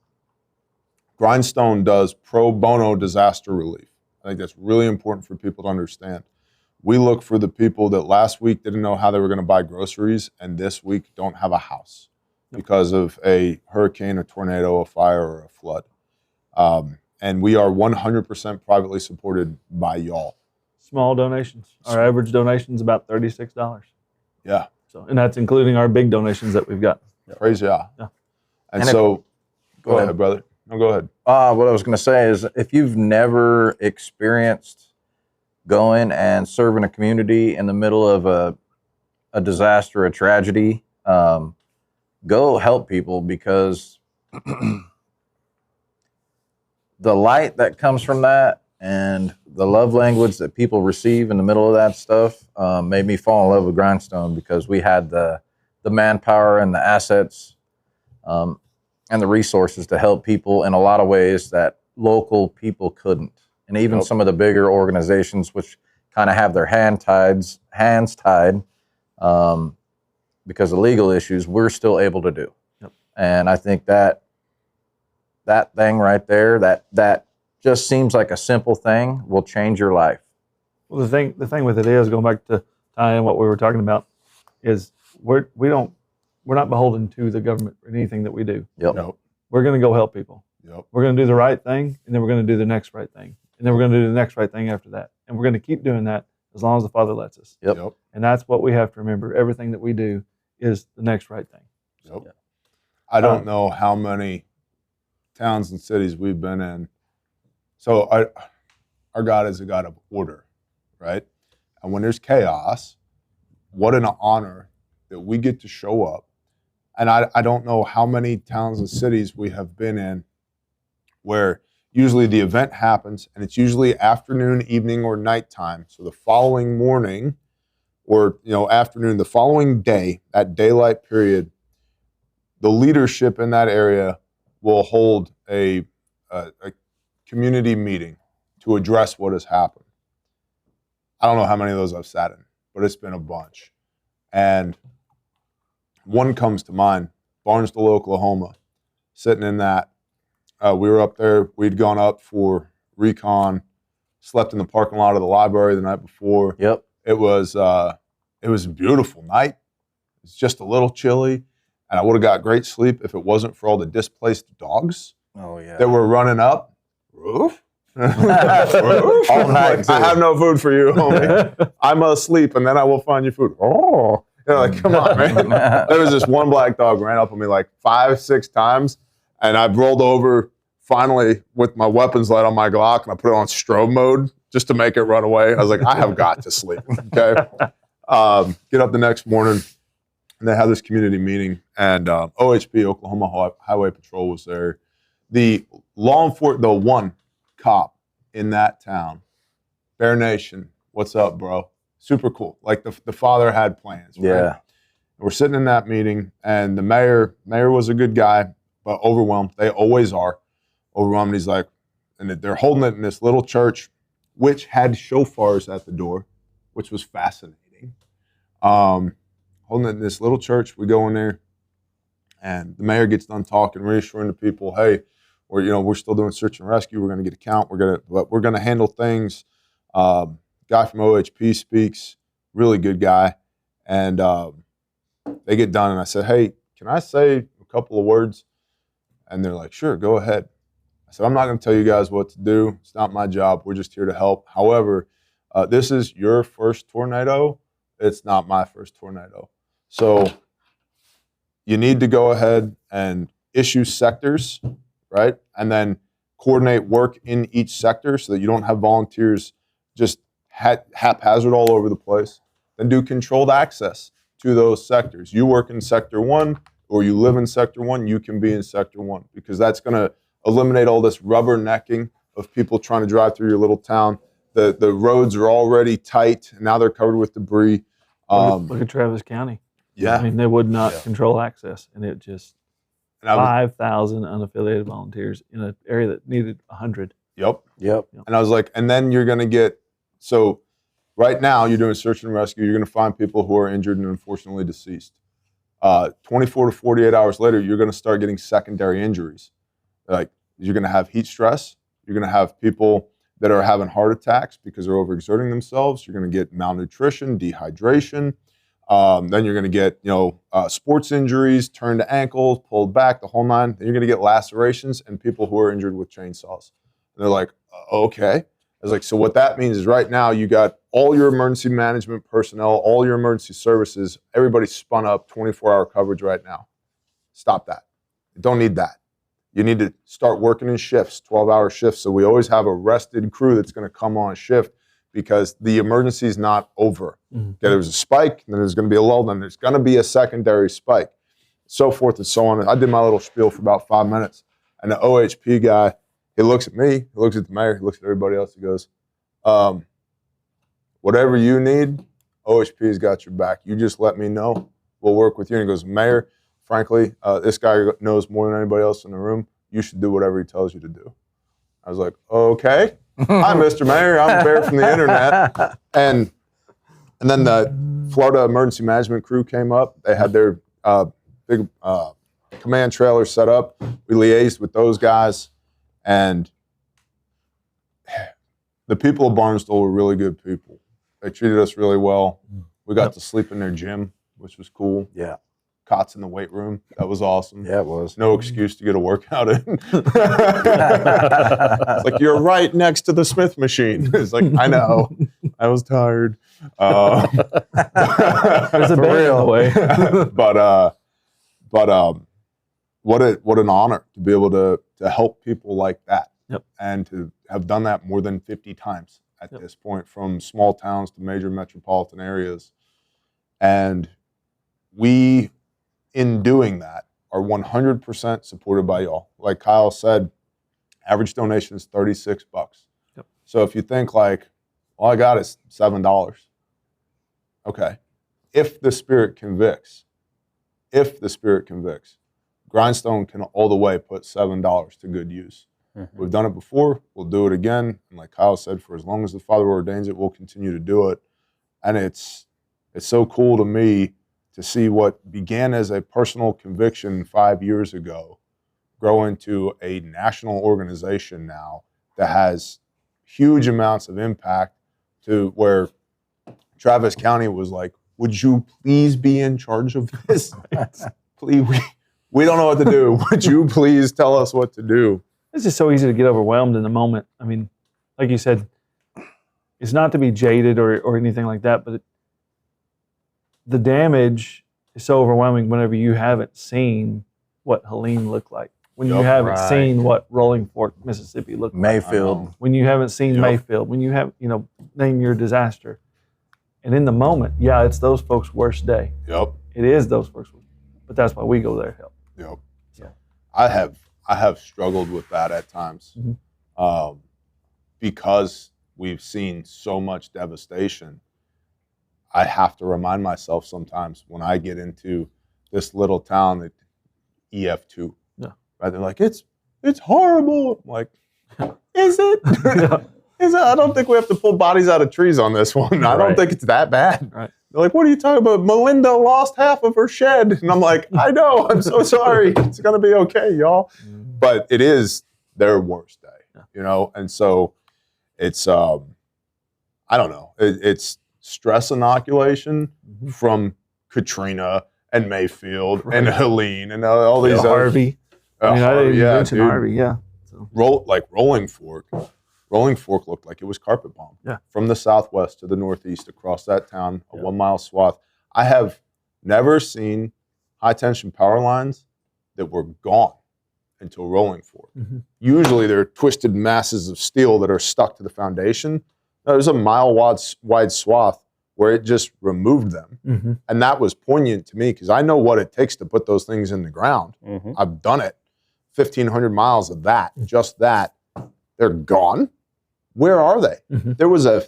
Grindstone does pro bono disaster relief. I think that's really important for people to understand. We look for the people that last week didn't know how they were going to buy groceries and this week don't have a house because of a hurricane, a tornado, a fire, or a flood. And we are 100% privately supported by y'all. Small donations. Our average donation is about $36. Yeah. So, and that's including our big donations that we've got. Praise yeah. Yeah. And if- so, go ahead, brother. No, go ahead. What I was going to say is if you've never experienced going and serving a community in the middle of a disaster, a tragedy, go help people because the light that comes from that and the love language that people receive in the middle of that stuff made me fall in love with Grindstone because we had the manpower and the assets and the resources to help people in a lot of ways that local people couldn't. And even some of the bigger organizations, which kind of have their hands tied because of legal issues, we're still able to do. Yep. And I think that thing right there, that just seems like a simple thing, will change your life. Well, the thing with it is, going back to Ty and what we were talking about, is we're not beholden to the government or anything that we do. Yep. Nope. We're going to go help people. Yep. We're going to do the right thing, and then we're going to do the next right thing, and then we're going to do the next right thing after that, and we're going to keep doing that as long as the Father lets us. Yep. And that's what we have to remember. Everything that we do is the next right thing. Yep. Yeah. I don't know how many towns and cities we've been in. So our God is a God of order, right? And when there's chaos, what an honor that we get to show up. And I don't know how many towns and cities we have been in where usually the event happens and it's usually afternoon, evening, or nighttime. So the following morning or afternoon, the following day, that daylight period, the leadership in that area will hold a community meeting to address what has happened. I don't know how many of those I've sat in, but it's been a bunch. And one comes to mind, Barnesville, Oklahoma, sitting in that. We were up there. We'd gone up for recon, slept in the parking lot of the library the night before. Yep. It was a beautiful night. It's just a little chilly, and I would have got great sleep if it wasn't for all the displaced dogs that were running up. Roof? All night, I have no food for you, homie. I must sleep, and then I will find you food. Oh. They're like, come on, man. There was this one black dog ran up on me like 5-6 times, and I rolled over finally with my weapons light on my Glock, and I put it on strobe mode just to make it run away. I was like, I have got to sleep, okay? Get up the next morning, and they have this community meeting, and OHP, Oklahoma Highway Patrol, was there. The one cop in that town, Bear Nation, what's up, bro? Super cool. Like the father had plans. Right? Yeah. We're sitting in that meeting, and the mayor was a good guy, but overwhelmed. They always are overwhelmed. He's like, and they're holding it in this little church, which had shofars at the door, which was fascinating. holding it in this little church. We go in there, and the mayor gets done talking, reassuring the people, hey, we're still doing search and rescue. We're going to get a count. We're going to handle things. Guy from OHP speaks, really good guy. And they get done, and I said, hey, can I say a couple of words? And they're like, sure, go ahead. I said, I'm not going to tell you guys what to do. It's not my job. We're just here to help. However, this is your first tornado. It's not my first tornado. So you need to go ahead and issue sectors, right? And then coordinate work in each sector so that you don't have volunteers just haphazard all over the place. Then do controlled access to those sectors. You work in sector 1 or you live in sector 1, you can be in sector 1 because that's going to eliminate all this rubbernecking of people trying to drive through your little town. The roads are already tight, and now they're covered with debris. Look at Travis County. Yeah. I mean, they would not control access, and it just 5,000 unaffiliated volunteers in an area that needed 100. Yep. Yep. And I was like, and then you're going to get, so right now you're doing search and rescue. You're going to find people who are injured and unfortunately deceased. 24 to 48 hours later, you're going to start getting secondary injuries. Like you're going to have heat stress. You're going to have people that are having heart attacks because they're overexerting themselves. You're going to get malnutrition, dehydration. Then you're going to get, sports injuries, turned ankles, pulled back, the whole nine. Then you're going to get lacerations and people who are injured with chainsaws. And they're like, okay. I was like, so what that means is right now you got all your emergency management personnel, all your emergency services, everybody's spun up 24-hour coverage right now. Stop that. You don't need that. You need to start working in shifts, 12-hour shifts, so we always have a rested crew that's going to come on shift because the emergency is not over. Mm-hmm. Okay, there was a spike, then there's going to be a lull, then there's going to be a secondary spike, so forth and so on. I did my little spiel for about 5 minutes, and the OHP guy, he looks at me, he looks at the mayor, he looks at everybody else, he goes, whatever you need, OHP's got your back. You just let me know. We'll work with you. And he goes, Mayor, frankly, this guy knows more than anybody else in the room. You should do whatever he tells you to do. I was like, okay. Hi, Mr. Mayor. I'm Bear from the internet. And then the Florida Emergency Management crew came up. They had their big command trailer set up. We liaised with those guys. And the people of Barnstable were really good people. They treated us really well. We got to sleep in their gym, which was cool. Yeah. Cots in the weight room. That was awesome. Yeah, it was. No excuse to get a workout in. It's like, you're right next to the Smith machine. It's like, I know. I was tired. It's a real way. But what an honor to be able to help people like that. Yep. And to have done that more than 50 times at this point, from small towns to major metropolitan areas. And we, in doing that, are 100% supported by y'all. Like Kyle said, average donation is $36. Yep. So if you think like, all I got is $7. Okay. If the Spirit convicts, Grindstone can all the way put $7 to good use. Mm-hmm. We've done it before. We'll do it again. And like Kyle said, for as long as the Father ordains it, we'll continue to do it. And it's so cool to me to see what began as a personal conviction 5 years ago grow into a national organization now that has huge amounts of impact, to where Travis County was like, would you please be in charge of this? Please, we don't know what to do. Would you please tell us what to do? It's just so easy to get overwhelmed in the moment. I mean, like you said, it's not to be jaded or anything like that, but the damage is so overwhelming whenever you haven't seen what Helene looked like, when you haven't seen what Rolling Fork, Mississippi looked like. Mayfield. When you haven't seen Mayfield, when you have, name your disaster. And in the moment, it's those folks' worst day. Yep. It is those folks' worst. But that's why we go there to help. Yep. So. I have struggled with that at times, because we've seen so much devastation. I have to remind myself sometimes when I get into this little town at EF2, right? They're like, it's horrible. I'm like, is it? Is it? I don't think we have to pull bodies out of trees on this one. I don't think it's that bad. Right. They're like, what are you talking about? Melinda lost half of her shed. And I'm like, I know, I'm so sorry. It's going to be okay, y'all. But it is their worst day, you know? And so it's, I don't know, it's stress inoculation from Katrina and Mayfield and Helene and all these other. Harvey. I mean, I didn't even mention dude. Harvey, yeah. So. Rolling Fork. Rolling Fork looked like it was carpet bombed. Yeah. From the southwest to the northeast across that town, a 1 mile swath. I have never seen high tension power lines that were gone until Rolling Fork. Usually they're twisted masses of steel that are stuck to the foundation. No, there's a mile-wide swath where it just removed them. And that was poignant to me because I know what it takes to put those things in the ground. I've done it. 1,500 miles of that, just that. They're gone. Where are they? There was I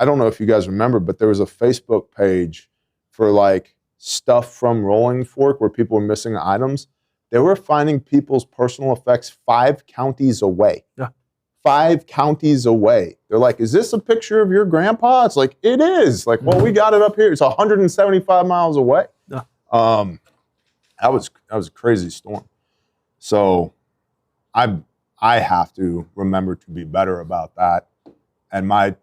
don't know if you guys remember, but there was a Facebook page for like stuff from Rolling Fork where people were missing items. They were finding people's personal effects 5 counties away. 5 counties away. They're like, is this a picture of your grandpa? It's like, it is. Like, well, we got it up here. It's 175 miles away. That was a crazy storm. So I have to remember to be better about that. And my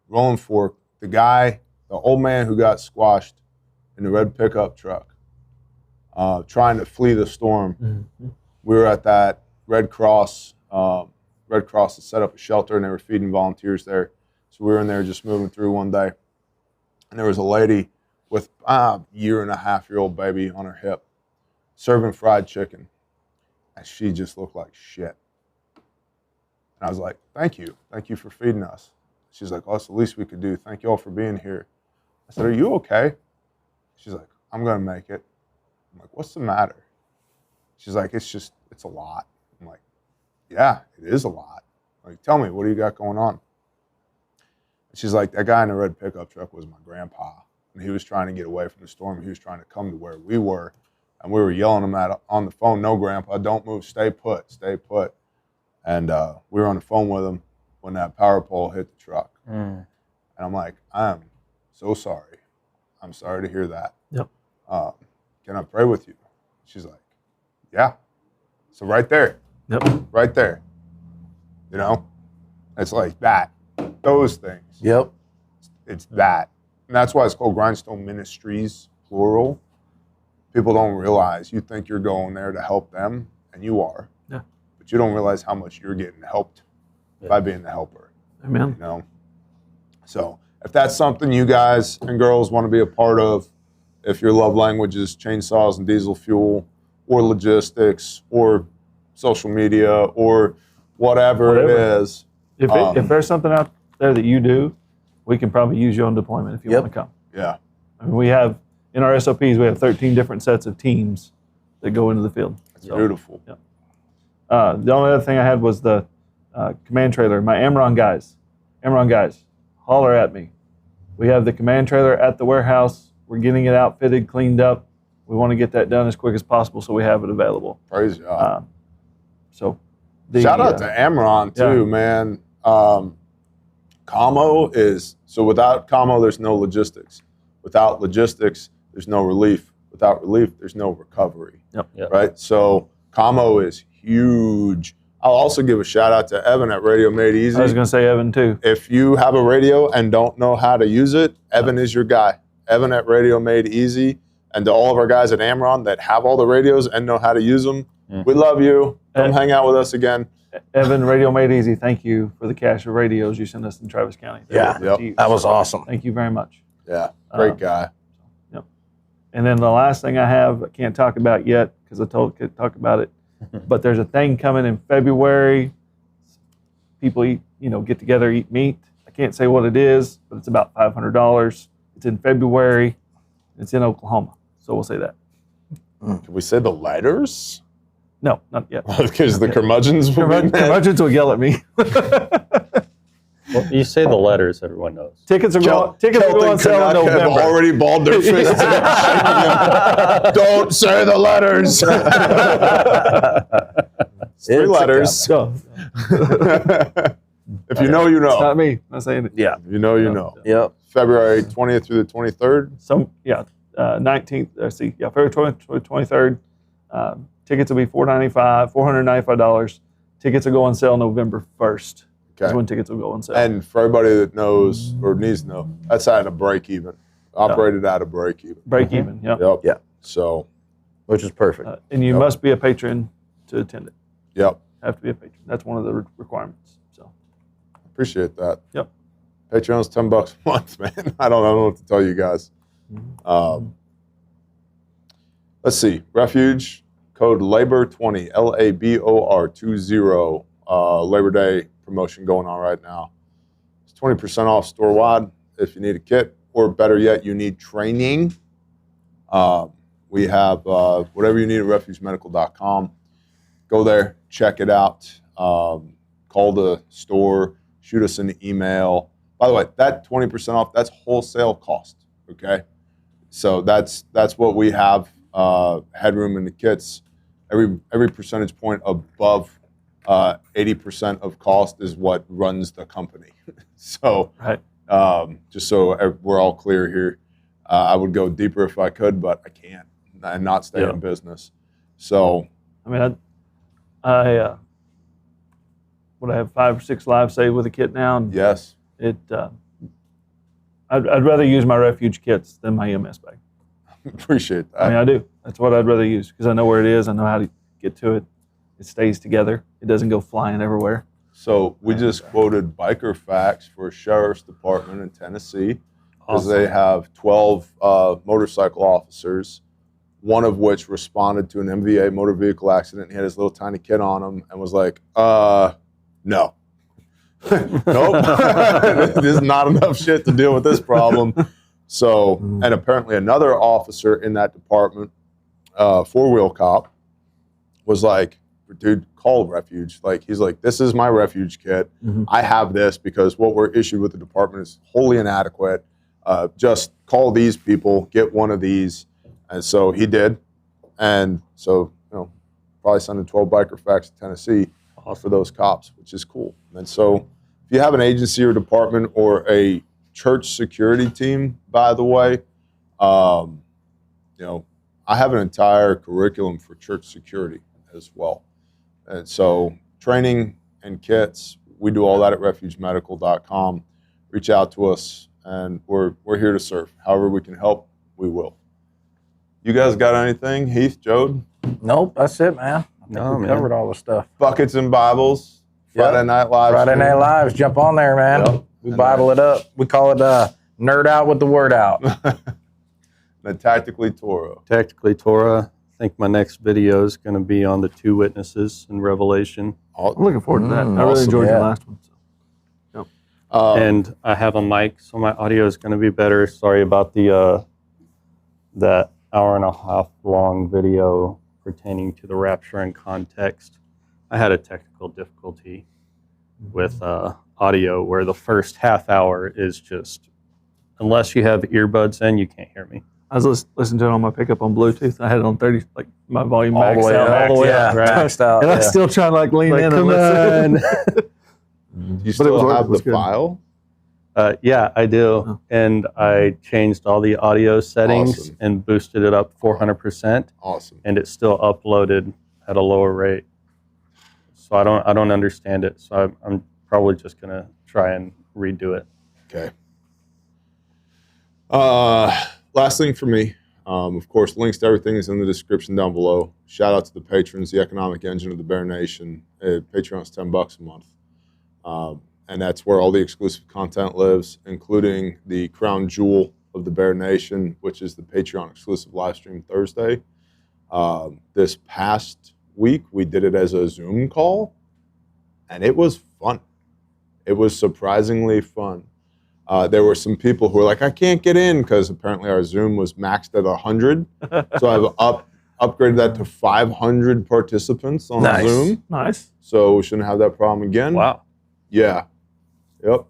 Rolling Fork, the old man who got squashed in the red pickup truck, trying to flee the storm. We were at that Red Cross. Red Cross had set up a shelter and they were feeding volunteers there. So we were in there just moving through one day. And there was a lady with a 1.5-year-old baby on her hip serving fried chicken. And she just looked like shit. And I was like, thank you. Thank you for feeding us. She's like, oh, that's the least we could do. Thank you all for being here. I said, are you okay? She's like, I'm going to make it. I'm like, what's the matter? She's like, it's a lot. I'm like, yeah, it is a lot. Like, tell me, what do you got going on? And she's like, that guy in the red pickup truck was my grandpa. And he was trying to get away from the storm. He was trying to come to where we were. And we were yelling him on the phone, no, Grandpa, don't move, stay put, stay put. And we were on the phone with him when that power pole hit the truck. And I'm like, I'm so sorry. I'm sorry to hear that. Yep. Can I pray with you? She's like, yeah. So right there. Yep. Right there. You know? It's like that. Those things. Yep. It's that. And that's why it's called Grindstone Ministries, plural. People don't realize, you think you're going there to help them, and you are. Yeah. But you don't realize how much you're getting helped by being the helper. Amen. You know? So if that's something you guys and girls want to be a part of, if your love language is chainsaws and diesel fuel, or logistics, or social media, or whatever. It is. If there's something out there that you do, we can probably use you on deployment if you want to come. Yeah. I mean, we have, in our SOPs, we have 13 different sets of teams that go into the field. That's beautiful. Yeah. The only other thing I had was the command trailer. My Amron guys, holler at me. We have the command trailer at the warehouse. We're getting it outfitted, cleaned up. We want to get that done as quick as possible so we have it available. Praise God. Shout out to Amron too, man. Commo is, so without Commo, there's no logistics. Without logistics, there's no relief. Without relief, there's no recovery. Yep. Right? So Commo is huge. I'll also give a shout out to Evan at Radio Made Easy. I was going to say Evan too. If you have a radio and don't know how to use it, Evan is your guy. Evan at Radio Made Easy. And to all of our guys at Amron that have all the radios and know how to use them, we love you. Come hang out with us again. Evan, Radio Made Easy, thank you for the cache of radios you sent us in Travis County. That was awesome. Thank you very much. Yeah, great guy. Yep. And then the last thing I have, I can't talk about yet because I could talk about it, but there's a thing coming in February. People get together, eat meat. I can't say what it is, but it's about $500. It's in February. It's in Oklahoma. So we'll say that. Can we say the letters? No, not yet. Because the curmudgeons will be mad. Curmudgeons will yell at me. Well, you say the letters, everyone knows. Tickets are going on sale in November. Have already balled their fists. Don't say the letters. It's 3 letters. If you know, you know. It's not me. I'm not saying it. Yeah. You know, you know. Yep. February 20th through the 23rd. So, 19th, February 20th, 23rd. Tickets will be $495. Tickets will go on sale November 1st. That's when tickets will go on sale. And for everybody that knows or needs to know, that's at a break even. Operated at a break even. Break even, yep. Yeah. So, Which is perfect. And you must be a patron to attend it. yep. Have to be a patron. That's one of the requirements. So, Appreciate that. Yep. Patreon's $10 a month, man. I don't know what to tell you guys. Let's see. Refuge code LABOR20, LABOR20. Labor Day promotion going on right now. It's 20% off store-wide if you need a kit, or better yet, you need training. We have whatever you need at refugemedical.com. Go there, check it out. Call the store, shoot us an email. By the way, that 20% off, that's wholesale cost, okay? So that's what we have headroom in the kits. Every percentage point above 80% of cost is what runs the company. So right. Just so we're all clear here, I would go deeper if I could, but I can't and not stay in business. So, I mean, I have 5 or 6 lives saved with a kit now. And yes. I'd rather use my refuge kits than my EMS bag. Appreciate that. I mean, I do. That's what I'd rather use because I know where it is. I know how to get to it. It stays together. It doesn't go flying everywhere. So we just quoted biker facts for a sheriff's department in Tennessee because they have 12 motorcycle officers, one of which responded to an MVA motor vehicle accident. He had his little tiny kid on him and was like, no. Nope. There's not enough shit to deal with this problem. So, and apparently another officer in that department, 4-wheel cop, was like, dude, call Refuge. Like, he's like, this is my Refuge kit. I have this because what we're issued with the department is wholly inadequate. Just call these people, get one of these. And so he did. And so, probably sending 12 biker facts to Tennessee for those cops, which is cool. And so if you have an agency or department or a church security team, by the way, I have an entire curriculum for church security as well. And so training and kits, we do all that at refugemedical.com. Reach out to us, and we're here to serve. However we can help, we will. You guys got anything? Heath, Jode? Nope, that's it, man. I think we covered all the stuff. Buckets and Bibles, Friday Night Live. Friday Night Lives, jump on there, man. Yep. We Bible it up. We call it Nerd Out with the Word Out. The Tactically Torah. Tactically Torah. I think my next video is going to be on the 2 witnesses in Revelation. I'm looking forward to that. I really enjoyed the last one. So. And I have a mic, so my audio is going to be better. Sorry about the that hour-and-a-half long video pertaining to the rapture and context. I had a technical difficulty with audio where the first half hour is just, unless you have earbuds in, you can't hear me. I was listening to it on my pickup on Bluetooth. I had it on 30, like my volume All maxed the way out up, all the way yeah, up. maxed out, And I yeah. still trying to lean in and Come listen. on. You still was- have it was the good. file? Yeah, I do. Oh. And I changed all the audio settings Awesome. and boosted it up 400%, Awesome. and it still uploaded at a lower rate. So I don't understand it. So I'm probably just gonna try and redo it. Okay. Last thing for me, of course, links to everything is in the description down below. Shout out to the patrons, the economic engine of the Bear Nation. Patreon's $10 a month. And that's where all the exclusive content lives, including the crown jewel of the Bear Nation, which is the Patreon exclusive live stream Thursday. This past week, we did it as a Zoom call, and it was fun. It was surprisingly fun. There were some people who were like, I can't get in, because apparently our Zoom was maxed at 100. So I've upgraded that to 500 participants on Zoom. Nice. So we shouldn't have that problem again. Wow. Yeah. Yep.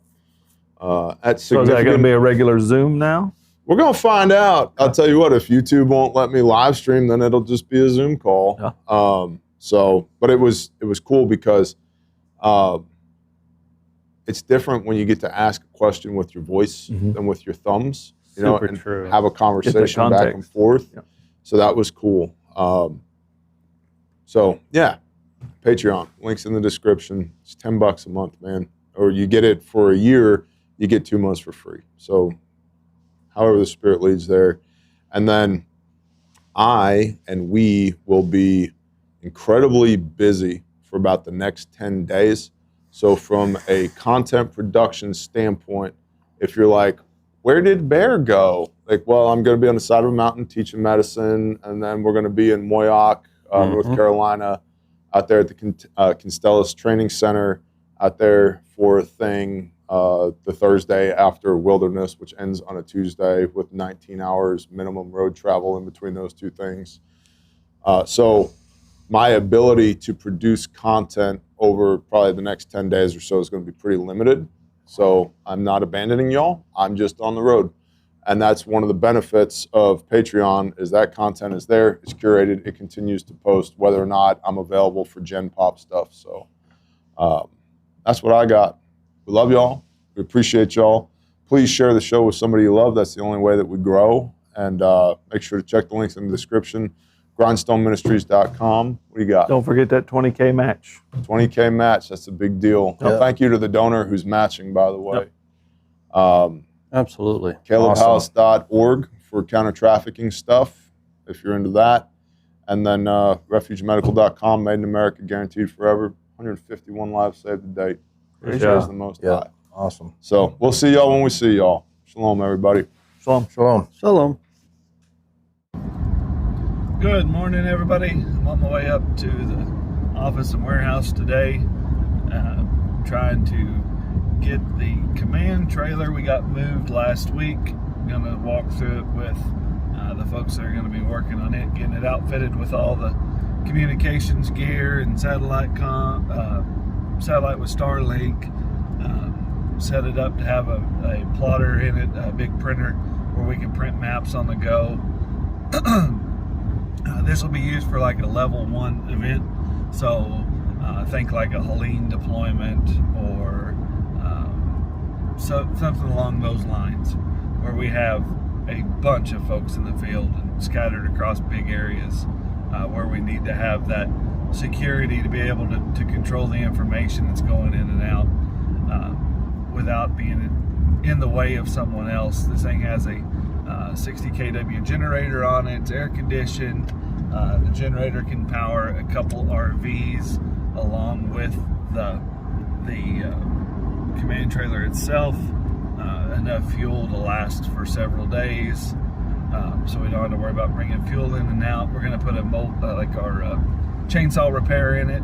At So is that going to significant, be a regular Zoom now? we're going to find out. I'll tell you what, if YouTube won't let me live stream, then it'll just be a Zoom call. Yeah. But it was cool because it's different when you get to ask a question with your voice than with your thumbs, you know, Super and true. have a conversation back and context. forth. Yep. So that was cool. So yeah, Patreon, links in the description. It's $10 a month, man. Or you get it for a year, you get 2 months for free. So however the spirit leads there. And then I and we will be incredibly busy for about the next 10 days. So from a content production standpoint, if you're like, where did Bear go? Like, well, I'm going to be on the side of a mountain teaching medicine, and then we're going to be in Moyock, North Carolina, out there at the Constellas Training Center, out there for a thing the Thursday after Wilderness, which ends on a Tuesday with 19 hours minimum road travel in between those two things. So my ability to produce content over probably the next 10 days or so is going to be pretty limited. So I'm not abandoning y'all. I'm just on the road. And that's one of the benefits of Patreon is that content is there, it's curated, it continues to post whether or not I'm available for Gen Pop stuff. So that's what I got. We love y'all. We appreciate y'all. Please share the show with somebody you love. That's the only way that we grow. And make sure to check the links in the description. GrindstoneMinistries.com. What do you got? Don't forget that 20K match. 20K match. That's a big deal. Yep. Thank you to the donor who's matching, by the way. Absolutely. CalebHouse.org for counter-trafficking stuff, if you're into that. And then RefugeMedical.com, made in America, guaranteed forever. 151 lives saved to date. Appreciate the most high. Awesome. So we'll see y'all when we see y'all. Shalom, everybody. Shalom. Shalom. Shalom. Good morning, everybody. I'm on my way up to the office and warehouse today, trying to get the command trailer we got moved last week. I'm going to walk through it with the folks that are going to be working on it, getting it outfitted with all the communications gear and satellite with Starlink. Set it up to have a plotter in it, a big printer where we can print maps on the go. This will be used for like a level 1 event, so think like a Helene deployment or something along those lines, where we have a bunch of folks in the field and scattered across big areas where we need to have that security to be able to control the information that's going in and out without being in the way of someone else. This thing has a 60 kW generator on it. It's air conditioned. The generator can power a couple RVs along with the command trailer itself. Enough fuel to last for several days, so we don't have to worry about bringing fuel in and out. We're going to put a our chainsaw repair in it,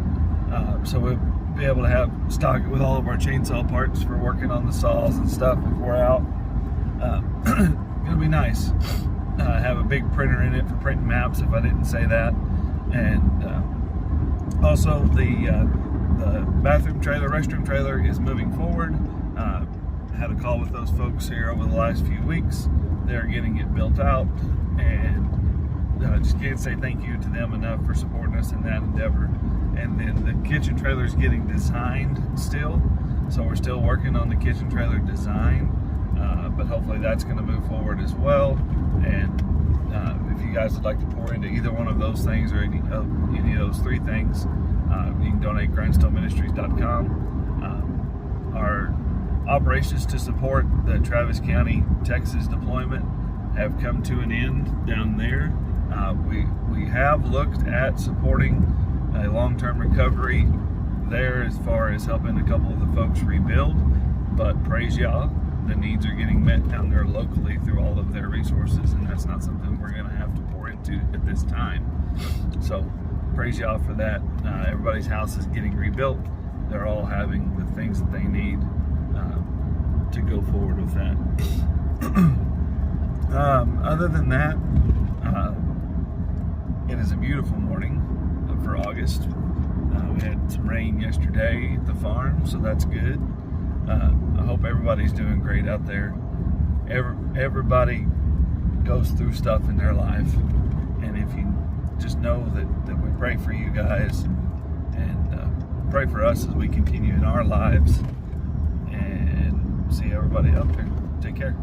so we'll be able to stock it with all of our chainsaw parts for working on the saws and stuff if we're out. It'll be nice. Have a big printer in it for printing maps, if I didn't say that. And also the bathroom trailer, restroom trailer is moving forward. Had a call with those folks here over the last few weeks. They're getting it built out, and just can't say thank you to them enough for supporting us in that endeavor. And then the kitchen trailer is getting designed still, so we're still working on the kitchen trailer design. But hopefully that's going to move forward as well. And if you guys would like to pour into either one of those things or any of those three things, you can donate grindstoneministries.com. Our operations to support the Travis County, Texas deployment have come to an end down there. We have looked at supporting a long-term recovery there as far as helping a couple of the folks rebuild, but praise y'all, the needs are getting met down there locally through all of their resources, and that's not something we're going to have to pour into at this time. So praise y'all for that. Everybody's house is getting rebuilt. They're all having the things that they need to go forward with that. Other than that, it is a beautiful morning for August. We had some rain yesterday at the farm, so that's good. I hope everybody's doing great out there. Everybody goes through stuff in their life, and if you just know that we pray for you guys and pray for us as we continue in our lives, See everybody out there. Take care.